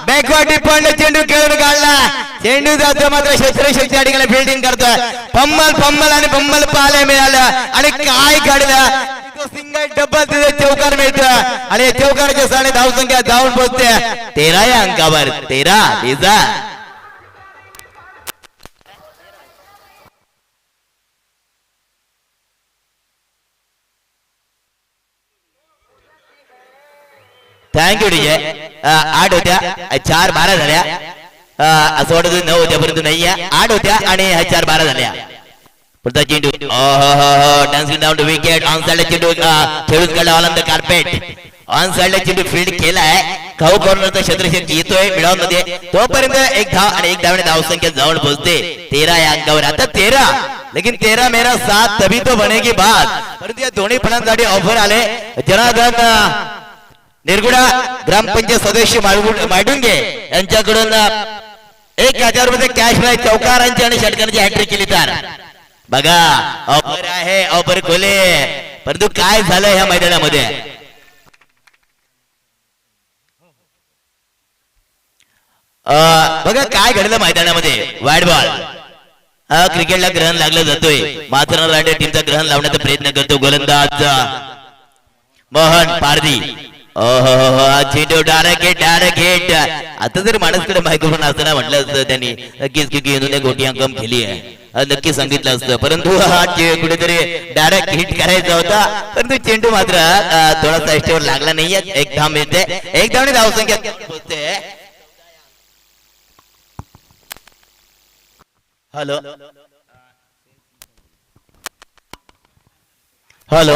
बॅकवर्ड डिपॉइंट चेंडू खेळून काढला. चेंडू जातो मात्र क्षेत्ररक्षक ठिकाणी फिल्डिंग करतोय. फंबल आणि फंबल पाहायला मिळालं आणि काय काढलं सिंगल डबल तिथे चौकार मिळतं आणि चौकारच्या साडे धावसंख्या धावून पोहोचते 13 या अंकावर. 13 लिजा. Thank you DJ. 8 होत्या 4 12 झाल्या. असं वाटत 9 होत्या परंतु नाही आहे. 8 होत्या आणि 4 12 झाल्या. पुढचा चेंडू dancing down to wicket. On side चेंडू खेळून काढला on the carpet. On side चेंडू फील्ड केलाय. खाऊ कॉर्नरचा क्षेत्ररक्षक येतोय मिडॉन मध्ये. तोपर्यंत एक धाव आणि एक धावने धावसंख्या जाऊन पोहोचते 13 या अंकावर. आता 13 लेकिन 13 मेरा साथ तभी तो बनेगी बात. परंतु या दोन्ही फळांसाठी ऑफर आले. जनार्दन निरगुडा ग्रामपंचायत सदस्य माडुंगे यांच्याकडून 1000 रुपये कॅश प्राइज चौकारांची आणि षटकारांची हॅट्रिक केली. तर बघा ऑफर आहे. ऑफर खोले. परंतु काय झालं ह्या मैदानामध्ये बघा काय घडलं मैदानामध्ये. Wide ball. क्रिकेटला ग्रहण लागलं जातोय. मात्र रायडर टीमचा ग्रहण लावण्याचा प्रयत्न करतो गोलंदाज मोहन पारदी. चेंडू डायरेक्ट आता जर माणसाकडे मायक्रोफोन असताना म्हटलं असतं त्यांनी नक्कीच की गोटी अंकम केली आहे नक्की सांगितलं असतं. परंतु हा कुठेतरी डायरेक्ट हिट करायचा होता. परंतु चेंडू मात्र थोडासा एस्टेवर लागला नाहीये. एक धाव मिळते. एक धावने धावसंख्या पोहोचते. हॅलो हॅलो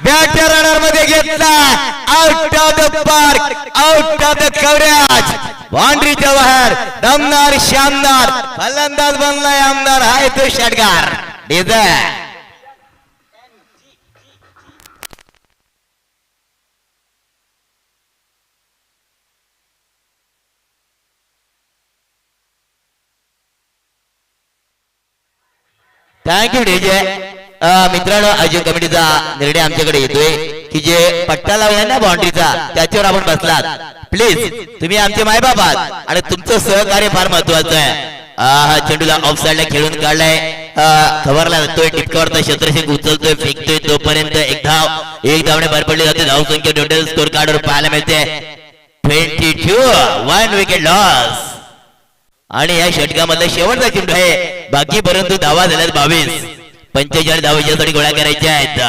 बॅटर रनर मध्ये घेतला. Out of the park. Out of the coverage. बाउंड्रीच्या बाहेर. दमदार शानदार फलंदाज बनलाय आमदार. हाय तो षटकार डीजे. Thank you DJ. मित्रांनो आयोजक कमिटीचा निर्णय आमच्याकडे येतोय की जे पट्टा लावलाय ना बाउंड्रीचा त्याच्यावर आपण बसलात. प्लीज तुम्ही आमचे मायबाप आहात आणि तुमचं सहकार्य फार महत्वाचं आहे. हा चेंडूला ऑफ साइडला खेळून काढलाय. खबरला जातोय. टिपकावरचा क्षेत्ररक्षक उचलतोय फेकतोय. तोपर्यंत एक धावने भर पडली जाते. धावसंख्या टोटल स्कोर कार्डवर पाहायला मिळते 22. 1 विकेट लॉस. आणि या षटकामधला शेवटचा चेंडू आहे बाकी परंतु धावा झाल्यात 22 45 धावा यासाठी गोळा करायच्या आहेत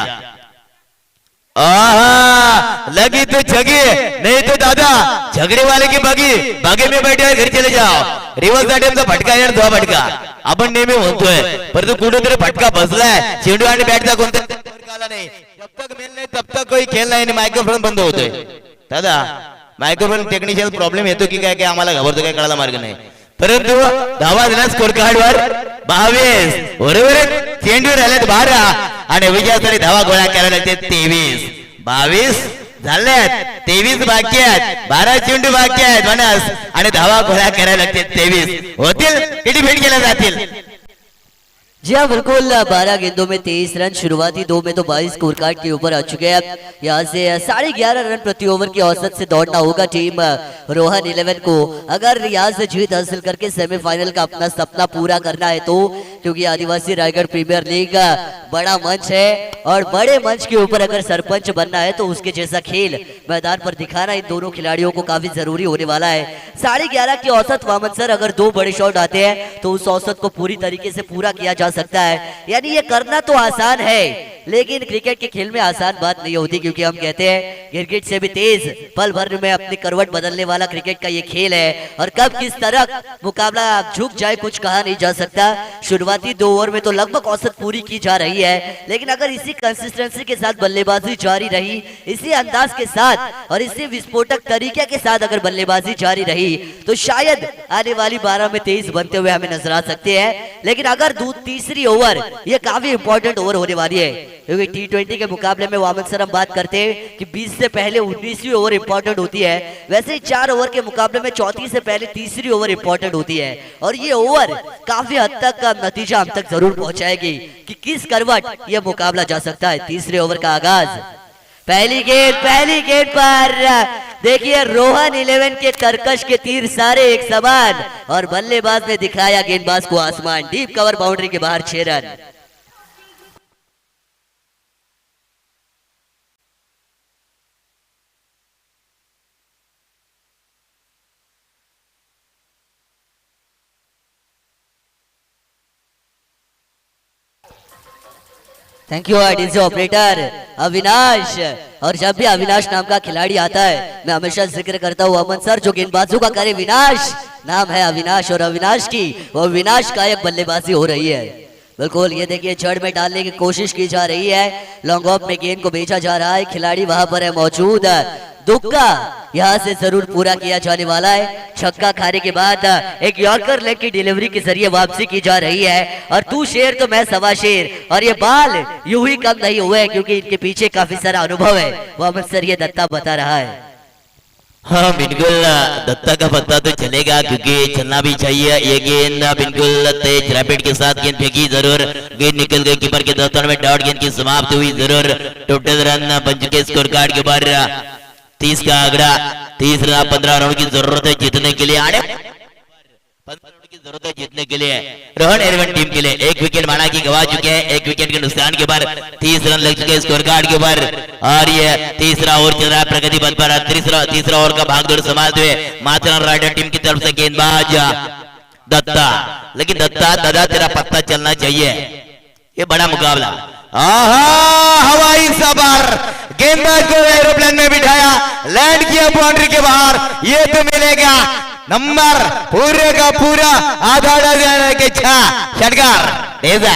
लगी तो छगी नहीं तो दादा झगड़े वाले की बागी में बैठे घर चले जाओ रिवर्स चा फटका यार धुवा फटका आपण नेहमी म्हणतोय परंतु कुठेतरी फटका बसलाय चेंडू आणि बॅटचा कोणता नाही जब तक मेल नाही तब तक कोई खेळ नाही मायक्रोफोन बंद होतोय दादा मायक्रोफोन टेक्निशियल प्रॉब्लेम येतो की काय आम्हाला घाबरतो काय कळायला मार्ग नाही परंतु धावा दिला स्कोर कार्ड वर 22 बरोबर चेंडू राहिलेत 12 आणि विजयासाठी धावा गोळा करायला लागते 23 22 झाल्यात 23 बाकी आहेत 12 चेंडू बाकी आहेत म्हणस आणि धावा गोळा करायला लागते 23 होतील किती फेट केल्या जातील जी हाँ बिल्कुल 12 गेंदों में 23 रन शुरुआती 2 में तो 22 स्कोर कार्ड के ऊपर आ चुके हैं यहाँ से 11.5 रन प्रति ओवर की औसत से दौड़ना होगा टीम रोहन 11 को अगर यहाँ से जीत हासिल करके सेमीफाइनल का अपना सपना पूरा करना है तो क्योंकि आदिवासी रायगढ़ प्रीमियर लीग बड़ा मंच है और बड़े मंच के ऊपर अगर सरपंच बनना है तो उसके जैसा खेल मैदान पर दिखाना इन दोनों खिलाड़ियों को काफी जरूरी होने वाला है 11.5 की औसत वामन सर अगर 2 बड़े शॉट आते हैं तो उस औसत को पूरी तरीके से पूरा किया जा सकता है यानी ये करना तो आसान है लेकिन क्रिकेट के खेल में आसान बात नहीं होती क्योंकि हम कहते हैं क्रिकेट से भी तेज पल भर में अपनी करवट बदलने वाला क्रिकेट का ये खेल है और कब किस तरह मुकाबला झुक जाए कुछ कहा नहीं जा सकता शुरुआती 2 ओवर में तो लगभग औसत पूरी की जा रही है लेकिन अगर इसी कंसिस्टेंसी के साथ बल्लेबाजी जारी रही इसी अंदाज के साथ और इसी विस्फोटक तरीके के साथ अगर बल्लेबाजी जारी रही तो शायद आने वाली 12 में 23 बनते हुए हमें नजर आ सकते हैं लेकिन अगर तीसरी ओवर ये काफी इंपॉर्टेंट ओवर होने वाली है क्योंकि T20 के मुकाबले में वामन सर हम बात करते हैं कि 20 से पहले 19वीं ओवर इंपॉर्टेंट होती है वैसे ही 4 ओवर के मुकाबले में 34 से पहले तीसरी ओवर इंपॉर्टेंट होती है और ये ओवर काफी हद तक का नतीजा हम तक जरूर पहुंचाएगी कि किस करवट ये मुकाबला जा सकता है तीसरे ओवर का आगाज पहली गेंद पर देखिए रोहन 11 के तरकश के तीर सारे एक समान और बल्लेबाज ने दिखाया गेंदबाज को आसमान डीप कवर बाउंड्री के बाहर 6 run thank you DJ operator Avinash और जब भी अविनाश नाम का खिलाड़ी आता है मैं हमेशा जिक्र करता हूँ अमन सर जो गेंदबाजों का करे विनाश नाम है अविनाश और अविनाश की वो विनाश कायक बल्लेबाजी हो रही है बिल्कुल ये देखिए जड़ में डालने की कोशिश की जा रही है लॉन्ग ऑफ में गेंद को भेजा जा रहा है खिलाड़ी वहां पर है मौजूद दुक्का यहाँ से जरूर पूरा किया जाने वाला है छक्का खाने के बाद एक यॉर्कर लेग की डिलीवरी के जरिए वापसी की जा रही है और तू शेर तो मैं सवा शेर और ये बाल यूं ही कम नहीं हुए क्योंकि इनके पीछे काफी सारा अनुभव है वो सर ये दत्ता बता रहा है हाँ बिल्कुल दत्ता का पता तो चलेगा क्योंकि चलना भी चाहिए ये गेंद बिल्कुल तेज रैपिड के साथ गेंद फेंकी जरूर गेंद निकल गई कीपर के दफ्तर में डॉट गेंद की समाप्त हुई जरूर टोटल रन बन चुके स्कोर कार्ड के ऊपर 30 का आंकड़ा 30 रन 15 रन की जरूरत है जीतने के लिए 15 रन की जरूरत है जीतने के लिए रोहन 11 टीम के लिए एक विकेट माना की गवा चुके हैं एक विकेट के नुकसान के बाद 30 रन लग चुके हैं स्कोर कार्ड के ऊपर और ये तीसरा ओवर चल रहा है प्रगति पथ पर तीसरा ओवर का भागदौड़ समाप्त हुए माथेरान राइडर टीम की तरफ से गेंदबाज दत्ता लेकिन दत्ता दादा तेरा पत्ता चलना चाहिए ये बड़ा मुकाबला हवाई सफर गेंदबाज को एरोप्लेन में बिठाया लैंड किया बाउंड्री के बाहर ये तो मिलेगा नंबर पूरे का पूरा आधा डजन के षटकार डेजा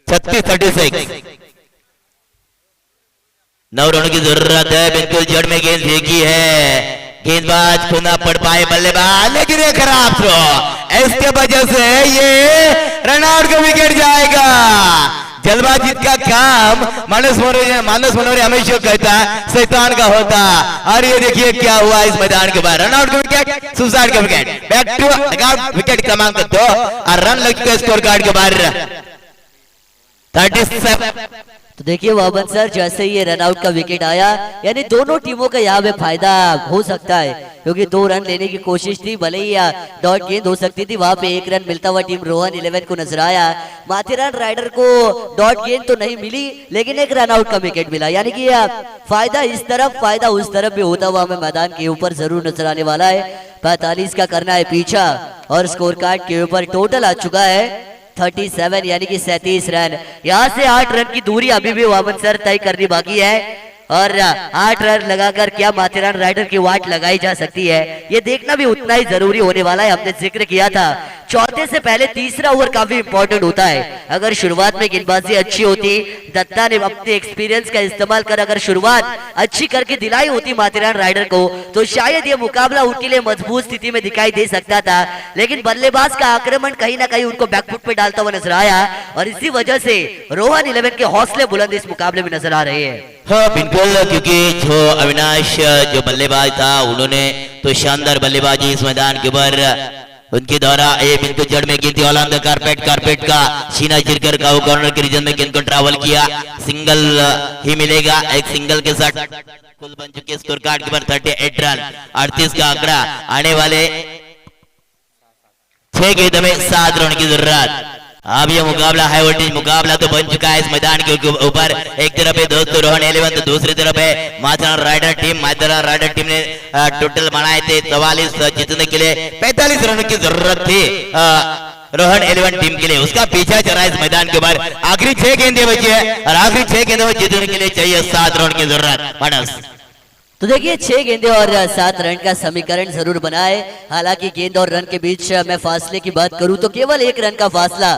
छत्तीस 36 9 रनों की जरूरत है बिल्कुल जड़ में गेंद फेंकी है गेंदबाज खुना पड़ पाए बल्लेबाज लेकिन ये खराब थ्रो इसके वजह से ये रन आउट का विकेट जाएगा जल्दबाजी का काम मानस मनोहर हमेशा कहता है शैतान का होता और ये देखिए क्या हुआ इस मैदान के बाद रन आउट का विकेट सुसाइड का विकेट बैक टू विकेट क्रमांक 2 और रन लग चुके स्कोर कार्ड के बाद 37 तो देखिए वामन सर, जैसे ही ये रनआउट का विकेट आया, यानी दोनों टीमों का यहाँ पे फायदा हो सकता है, क्योंकि 2 रन लेने की कोशिश थी, भले ही डॉट गेंद हो सकती थी, वहां पे 1 रन मिलता हुआ टीम रोहन 11 को नजर आया। माथेरान राइडर को डॉट गेंद तो नहीं मिली, लेकिन एक रनआउट का विकेट मिला, यानी कि फायदा इस तरफ फायदा उस तरफ भी होता हुआ हमें मैदान के ऊपर जरूर नजर आने वाला है। 45 का करना है पीछा, और स्कोर कार्ड के ऊपर टोटल आ चुका है 37, यानी कि 37 रन। यहाँ से 8 रन की दूरी अभी भी वामन सर तय करनी बाकी है, और 8 रन लगाकर क्या माथेरान राइडर की वाट लगाई जा सकती है, ये देखना भी उतना ही जरूरी होने वाला है। हमने जिक्र किया था चौथे से पहले तीसरा ओवर काफी इंपॉर्टेंट होता है। अगर शुरुआत में गेंदबाजी अच्छी होती, दत्ता ने अपने एक्सपीरियंस का इस्तेमाल कर अगर शुरुआत अच्छी करके दिलाई होती माथेरान राइडर को, तो शायद ये मुकाबला उनके लिए मजबूत स्थिति में दिखाई दे सकता था। लेकिन बल्लेबाज का आक्रमण कहीं ना कहीं उनको बैकफुट पे डालता हुआ नजर आया, और इसी वजह से रोहन 11 के हौसले बुलंद इस मुकाबले में नजर आ रहे हैं। हाँ बिल्कुल, क्योंकि जो अविनाश जो बल्लेबाज था, उन्होंने तो शानदार बल्लेबाजी इस मैदान के ऊपर उनके द्वारा ये बिल्कुल जड़ में गेंद ऑन द कारपेट का सीना चिरकर का वो कॉर्नर के रीजन में गेंद को ट्रैवल किया, सिंगल ही मिलेगा। एक सिंगल के साथ कुल बन चुके स्कोर कार्ड के ऊपर 38 रन, 38 का आंकड़ा। आने वाले 6 गेंद में 7 रन की जरूरत। अब ये मुकाबला हाई वोल्टेज मुकाबला तो बन चुका है इस मैदान के ऊपर। एक तरफ है दोस्तों रोहन 11, तो दूसरी तरफ है Matheran rider team. Matheran rider team ने टोटल बनाए थे 44, जीतने के लिए 45 रन की जरूरत थी रोहन 11 टीम के लिए। उसका पीछा चल रहा है इस मैदान के ऊपर। आखिरी 6 गेंदें बची है, और आखिरी 6 गेंदों में जीतने के लिए चाहिए 7 रन की जरूरत। मानस तो देखिए 6 गेंदे और 7 रन का समीकरण जरूर बना है। हालांकि गेंद और रन के बीच मैं फासले की बात करूं तो केवल 1 रन का फासला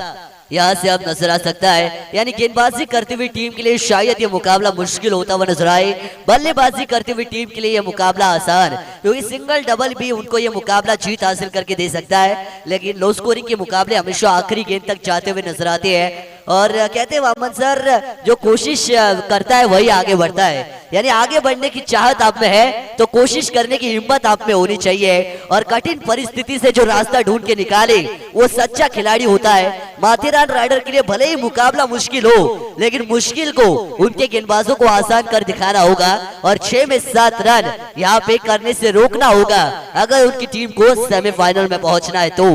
यहाँ से अब नजर आ सकता है, यानी गेंदबाजी करती हुई टीम के लिए शायद ये मुकाबला मुश्किल होता हुआ नजर आए, बल्लेबाजी करती हुई टीम के लिए ये मुकाबला आसान, क्योंकि सिंगल डबल भी उनको ये मुकाबला जीत हासिल करके दे सकता है। लेकिन लो स्कोरिंग के मुकाबले हमेशा आखिरी गेंद तक जाते हुए नजर आते हैं, और कहते हैं वामन सर, जो कोशिश करता है वही आगे बढ़ता है, यानी आगे बढ़ने की चाहत आप में है तो कोशिश करने की हिम्मत आप में होनी चाहिए, और कठिन परिस्थिति से जो रास्ता ढूंढ के निकाले वो सच्चा खिलाड़ी होता है। माथेरान राइडर के लिए भले ही मुकाबला मुश्किल हो, लेकिन मुश्किल को उनके गेंदबाजों को आसान कर दिखाना होगा, और 6 में 7 रन यहाँ पे करने से रोकना होगा अगर उनकी टीम को सेमीफाइनल में पहुंचना है तो।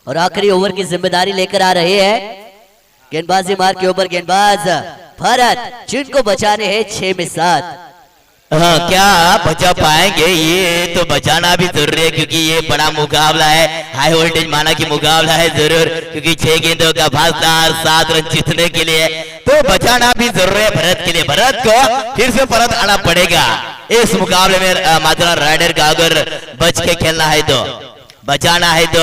और आखिरी ओवर की जिम्मेदारी लेकर आ रहे हैं गेंदबाजी मार के ऊपर गेंदबाज भरत, जिनको बचाने हैं 6 में 7। हाँ, क्या बचा पाएंगे? ये तो बचाना भी जरूरी है, क्योंकि ये बड़ा मुकाबला है, हाई वोल्टेज माना कि मुकाबला है जरूर, क्योंकि 6 गेंदों का फासला 7 रन जीतने के लिए तो बचाना भी जरूरी है भरत के लिए। भरत को फिर से परत आना पड़ेगा इस मुकाबले में। माथेरान राइडर का अगर बच के खेलना है तो, बचाना है तो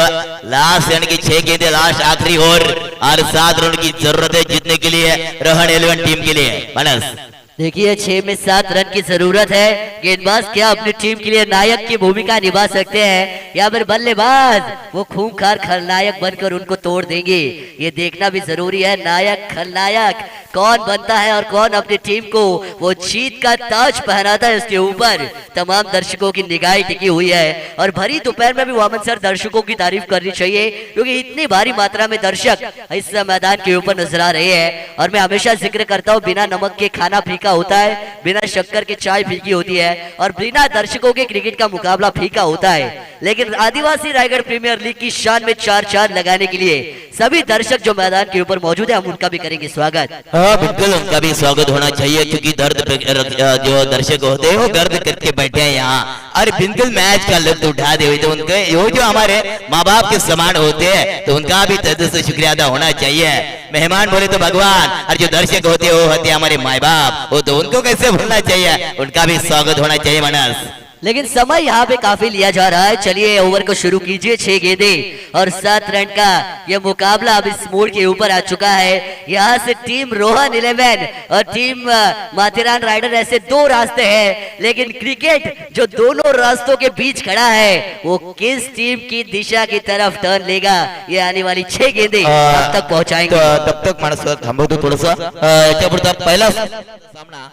लास्ट यानी कि 6 गेंदे लास्ट आखिरी ओवर, और 7 रन की जरूरत है जीतने के लिए रोहन 11 टीम के लिए। मनस देखिए 6 में 7 रन की जरूरत है। गेंदबाज क्या अपनी टीम के लिए नायक की भूमिका निभा सकते हैं, या फिर बल्लेबाज वो खूंखार खलनायक बनकर उनको तोड़ देंगे, ये देखना भी जरूरी है। नायक खलनायक कौन बनता है और कौन अपनी टीम को वो जीत का ताज पहनाता है, इसके ऊपर तमाम दर्शकों की निगाहें टिकी हुई है। और भरी दोपहर में भी वामन सर दर्शकों की तारीफ करनी चाहिए, क्योंकि इतनी भारी मात्रा में दर्शक इस मैदान के ऊपर नजर आ रहे हैं। और मैं हमेशा जिक्र करता हूँ, बिना नमक के खाना फीका होता है, बिना शक्कर के चाय फीकी होती है, और बिना दर्शकों के क्रिकेट का मुकाबला फीका होता है। लेकिन आदिवासी रायगढ़ प्रीमियर लीग की शान में 4 चांद लगाने के लिए सभी दर्शक जो मैदान के ऊपर मौजूद है, हम उनका भी करेंगे स्वागत। हाँ बिल्कुल, उनका भी स्वागत होना चाहिए, क्योंकि जो दर्शक होते हैं वो गर्द करके बैठे हैं यहाँ, और बिल्कुल मैच का लुत्फ उठा दे हुए, तो उनके यो जो हमारे माँ बाप के समान होते हैं, तो उनका भी तहे से शुक्रिया अदा होना चाहिए। मेहमान बोले तो भगवान, और जो दर्शक होते हैं वो होते हैं हमारे माँ बाप, वो तो उनको कैसे भूलना चाहिए, उनका भी स्वागत होना चाहिए। मनस लेकिन समय यहाँ पे काफी लिया जा रहा है, चलिए ओवर को शुरू कीजिए। 6 गेंदे और 7 रन का ये मुकाबला अब इस मोड़ के ऊपर आ चुका है। यहाँ से टीम रोहन 11 और टीम माथेरान राइडर, ऐसे 2 रास्ते हैं, लेकिन क्रिकेट जो दोनों रास्तों के बीच खड़ा है वो किस टीम की दिशा की तरफ टर्न लेगा, ये आने वाली 6 गेंदे तब तक पहुंचाएंगे। तब तक माणस थांबवतो थोडंसं। याच्यापुढचा पहिला सामना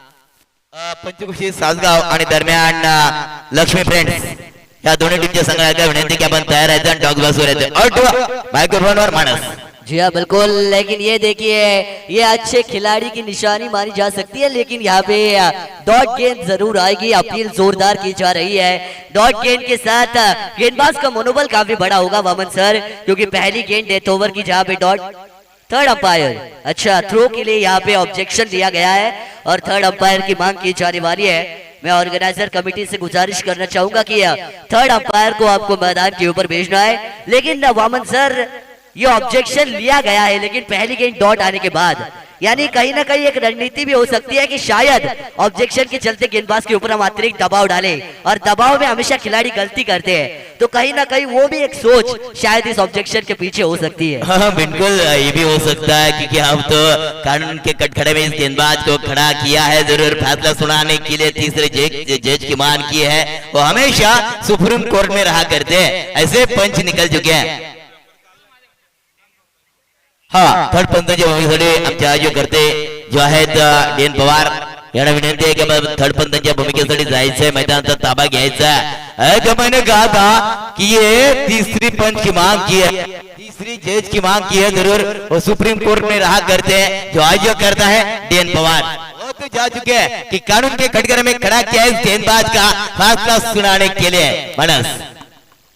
पंचकुशी सासगाव आणि दरम्यान लक्ष्मी फ्रेंड्स या दोन्ही टीमच्या संघाला विनंती की आपण तयार राहायचं आणि टॉक बॉक्सवर यायचं. आउट मायक्रोफोनवर माणस जी हाँ बिल्कुल, लेकिन ये देखिए ये अच्छे खिलाड़ी की निशानी मानी जा सकती है, लेकिन यहाँ पे डॉट गेंद जरूर आएगी। अपील जोरदार की जा रही है। डॉट गेंद के साथ गेंदबाज का मनोबल काफी बड़ा होगा वामन सर, क्योंकि पहली गेंद डेथ ओवर की जहाँ पे डॉट। थर्ड अंपायर अच्छा थ्रो के लिए यहाँ पे ऑब्जेक्शन दिया गया है और थर्ड अंपायर की मांग की जाने वाली है। मैं ऑर्गेनाइजर कमेटी से गुजारिश करना चाहूंगा कि थर्ड अंपायर को आपको मैदान के ऊपर भेजना है, लेकिन वामन सर ये ऑब्जेक्शन लिया गया है, लेकिन पहली गेंद डॉट आने के बाद, यानी कहीं ना कहीं एक रणनीति भी हो सकती है कि शायद ऑब्जेक्शन के चलते गेंदबाज के ऊपर हम अतिरिक्त दबाव डालें, और दबाव में हमेशा खिलाड़ी गलती करते हैं, तो कहीं ना कहीं वो भी एक सोच शायद इस ऑब्जेक्शन के पीछे हो सकती है। हाँ बिल्कुल, ये भी हो सकता है क्योंकि हम तो कानून के कटघरे में इस गेंदबाज को खड़ा किया है, जरूर फैसला सुनाने के लिए तीसरे जज की मांग की है। वो हमेशा सुप्रीम कोर्ट में रहा करते हैं, ऐसे पंच निकल चुके हैं। हाँ थर्ड पंच जो आमच्या जो करते जो आहेत डीएन पवार यांना विनंती आहे की थर्ड पंचांच्या भूमिकेसाठी जायचंय, मैदानाचा ताबा घ्यायचा है। मैंने कहा था कि ये तीसरी पंच की मांग की है, तीसरी जज की मांग की है, जरूर वो सुप्रीम कोर्ट में रहा करते हैं। जो आयोजक करता है डीएन पवार, वो तो जा चुके हैं कि कानून के कटघरे में खड़ा किया इस गेंदबाज का फैसला सुनाने के लिए। मनस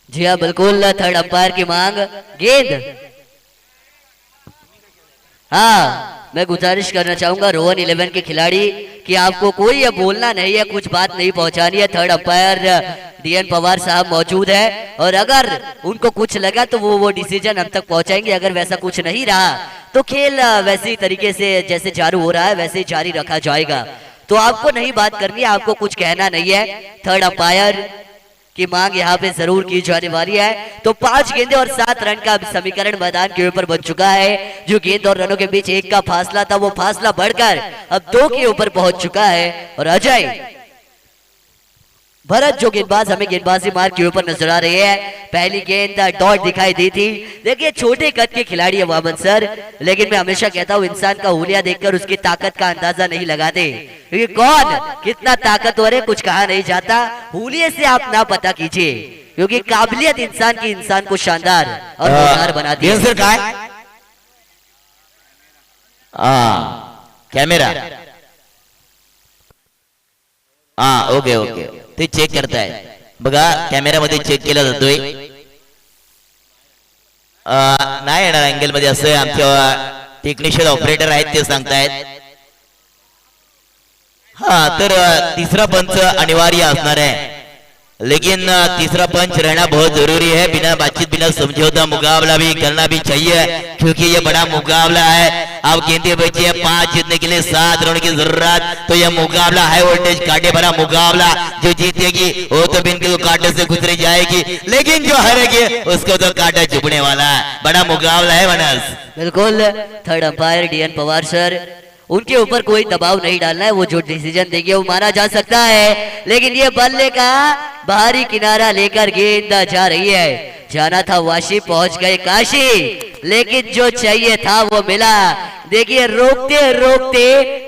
जी हाँ बिल्कुल, थर्ड अंपायर की मांग गेंद। हाँ मैं गुजारिश करना चाहूंगा रोहन 11 के खिलाड़ी कि आपको कोई अब बोलना नहीं है, कुछ बात नहीं पहुंचानी है। थर्ड अंपायर डीएन पवार साहब मौजूद है और अगर उनको कुछ लगा तो वो डिसीजन हम तक पहुंचाएंगे। अगर वैसा कुछ नहीं रहा तो खेल वैसे ही तरीके से जैसे चालू हो रहा है वैसे ही जारी रखा जाएगा। तो आपको नहीं बात करनी है, आपको कुछ कहना नहीं है। थर्ड अंपायर की मांग यहाँ पे जरूर की जाने वाली है। तो 5 गेंदे और 7 रन का समीकरण मैदान के ऊपर बन चुका है। जो गेंद और रनों के बीच 1 का फासला था वो फासला बढ़कर अब 2 के ऊपर पहुंच चुका है। और अजय भरत जो गेंदबाज हमें गेंदबाजी मार्ग के ऊपर नजर आ रही है, पहली गेंद डॉट दिखाई दी थी। देखिए छोटे कद के खिलाड़ी है वामन सर, लेकिन मैं हमेशा कहता हूँ इंसान का हुलिया देखकर उसकी ताकत का अंदाजा नहीं लगाते, क्योंकि कौन कितना ताकतवर है कुछ कहा नहीं जाता। हुलिये से आप ना पता कीजिए, क्योंकि काबिलियत इंसान को शानदार और मजेदार बनाती है। कैमरा ओके ओके ते चेक करताय बघा, कॅमेऱ्यामध्ये चेक केला जातोय। नाही येणार अँगल मध्ये असं आमच्या टेक्निशियन ऑपरेटर आहेत ते सांगतायत। हाँ तर तीसरा पंच अनिवार्य असणार है, लेकिन तीसरा पंच रहना बहुत जरूरी है। बिना बातचीत बिना समझौता मुकाबला भी करना भी चाहिए, क्योंकि ये बड़ा मुकाबला है। अब गेंदे बची है 5, जीतने के लिए 7 रन की जरूरत। तो यह मुकाबला है वोल्टेज कांटे भरा मुकाबला। जो जीतेगी वो तो बिल्कुल कांटे से गुजरी जाएगी, लेकिन जो हारेगी उसको तो कांटा चुभने वाला है। बड़ा मुकाबला है मनस। बिल्कुल, third umpire DN Pawar sir, उनके ऊपर कोई दबाव नहीं डालना है। वो जो डिसीजन देंगे वो माना जा सकता है, लेकिन ये बल्ले का बाहरी किनारा लेकर गेंद जा रही है। जाना था वाशी, पहुंच गए काशी, लेकिन जो चाहिए था वो मिला। देखिए रोकते रोकते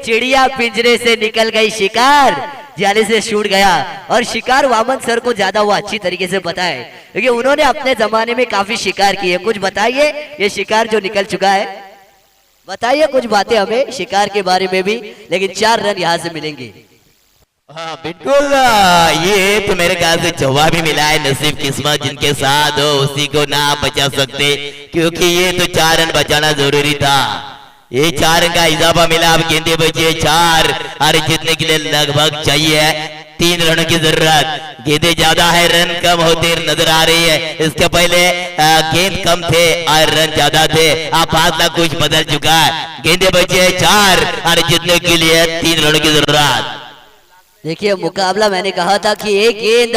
चिड़िया पिंजरे से निकल गई, शिकार जाले से छूट गया। और शिकार वामन सर को ज्यादा वो अच्छी तरीके से पता है, क्योंकि उन्होंने अपने जमाने में काफी शिकार किए। कुछ बताइए ये शिकार जो निकल चुका है, बताइए कुछ बातें हमें शिकार के बारे में भी। लेकिन 4 रन यहाँ से मिलेंगे। हाँ बिल्कुल, ये तो मेरे ख्याल से जवाब भी मिला है। नसीब किस्मत जिनके साथ हो उसी को ना बचा सकते, क्योंकि ये तो 4 रन बचाना जरूरी था। ये 4 रन का इजाफा मिला। अब गेंदे बचे 4 और जीतने के लिए लगभग चाहिए 3 रनों की जरूरत। गेंदे ज्यादा है, रन कम होते नजर आ रही है। इसके पहले गेंद कम थे और रन ज्यादा थे। अब फासला कुछ बदल चुका है। गेंदे बचे 4 और जीतने के लिए 3 रनों की जरूरत। देखिए मुकाबला, मैंने कहा था कि एक गेंद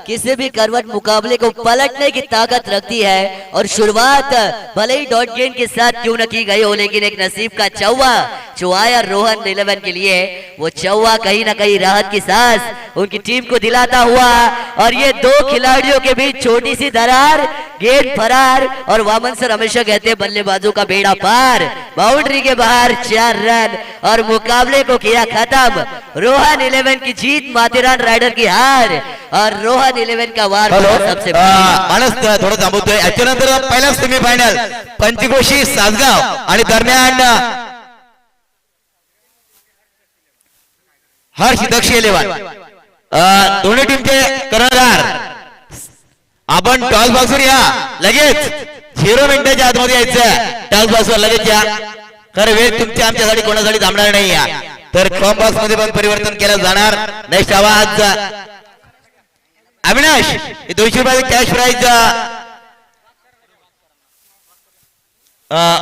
किसी भी करवट मुकाबले को पलटने की ताकत रखती है। और शुरुआत भले ही डॉट गेंद के साथ क्यों न की गई हो, लेकिन एक नसीब का चौवा जो आया रोहन 11 के लिए, वो चौवा कहीं ना कहीं राहत की सांस उनकी टीम को दिलाता हुआ। और ये 2 खिलाड़ियों के बीच छोटी सी दरार गेंद फरार और वामन सर हमेशा कहते हैं बल्लेबाजों का बेड़ा पार। बाउंड्री के बाहर 4 रन और मुकाबले को किया खत्म। रोहन 11 की जीत, माथेरान रायडर की हार और रोहन 11 का वार सबसे माणूस थोडं थांबवतोय. याच्यानंतर पहिला सेमीफायनल पंचक्रोशी सासगाव आणि दरम्यान हर्ष दक्ष 11 दोन्ही टीमचे कर्णधार. आपण टॉस बॉक्सवर या लगेच 0 मिनिटाच्या आतमध्ये यायचं. टॉस बॉक्सवर लगेच या, खरं वेळ तुमच्या आमच्यासाठी कोणासाठी थांबणार नाही. या तर कॉम बॉक्स मध्ये पण परिवर्तन केलं जाणार. नेक्स्ट आवाज अविनाश 200 रुपये कॅश प्राइज.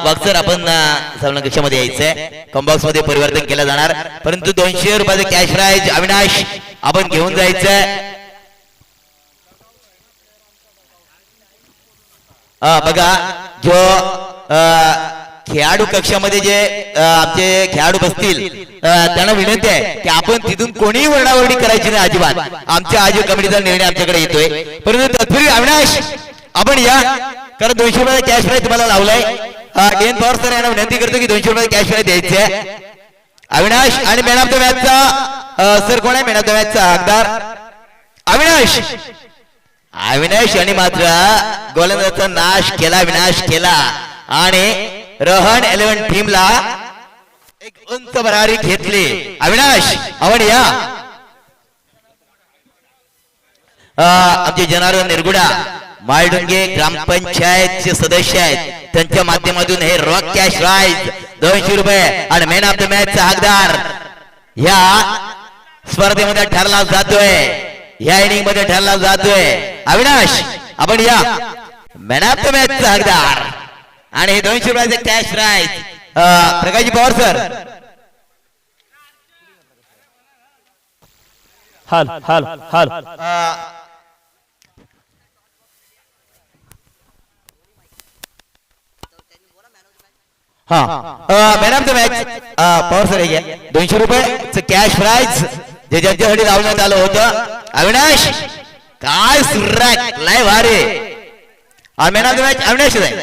वागसर आपण साधारण कक्षामध्ये यायचंय. कॉम बॉक्स मध्ये परिवर्तन केलं जाणार, परंतु 200 रुपयाचे कॅश प्राइज अविनाश आपण घेऊन जायचंय. बघा जो खेळाडू कक्षामध्ये जे आमचे खेळाडू बसतील त्यांना विनंती आहे की आपण तिथून कोणीही वरडावरडी करायची नाही अजिबात. आमच्या आजी कमिटीचा निर्णय आमच्याकडे येतोय, परंतु तत्पूर्वी अविनाश आपण या, कारण 200 रुपयाचा कॅश प्राइज तुम्हाला लावलाय. डेन पवार सर यांना विनंती करतो की 200 रुपयाचा कॅश प्राइज द्यायचे. अविनाश आणि मॅन ऑफ द मॅचचा सर कोण आहे? मॅन ऑफ द मॅचचा हकदार अविनाश. अविनाश यांनी मात्र गोलंदाजाचा नाश केला, विनाश केला आणि रोहन 11 टीमला एक उंच भरारी घेतली. अविनाश आपण या. आमचे जनार्दन निरगुडा माळडुंगे ग्रामपंचायतचे सदस्य आहेत, त्यांच्या माध्यमातून हे रॉक कॅश प्राइज 200 रुपये आणि मॅन ऑफ द मॅचचा हकदार या स्पर्धेमध्ये ठरला जातोय, या इनिंग मध्ये ठरला जातोय. अविनाश आपण या. मॅन ऑफ द मॅचचा हकदार आणि 200 रुपयाचे कॅश प्राइज प्रकाशजी पवार सर. हाल हाल हाल हा man of the match Pawar sir घ्या. 200 रुपये कॅश प्राइज जे ज्यांच्यासाठी लावण्यात आलं होतं. अविनाश काय सुर्राक लय भारी. Man of the match Avinash आहे.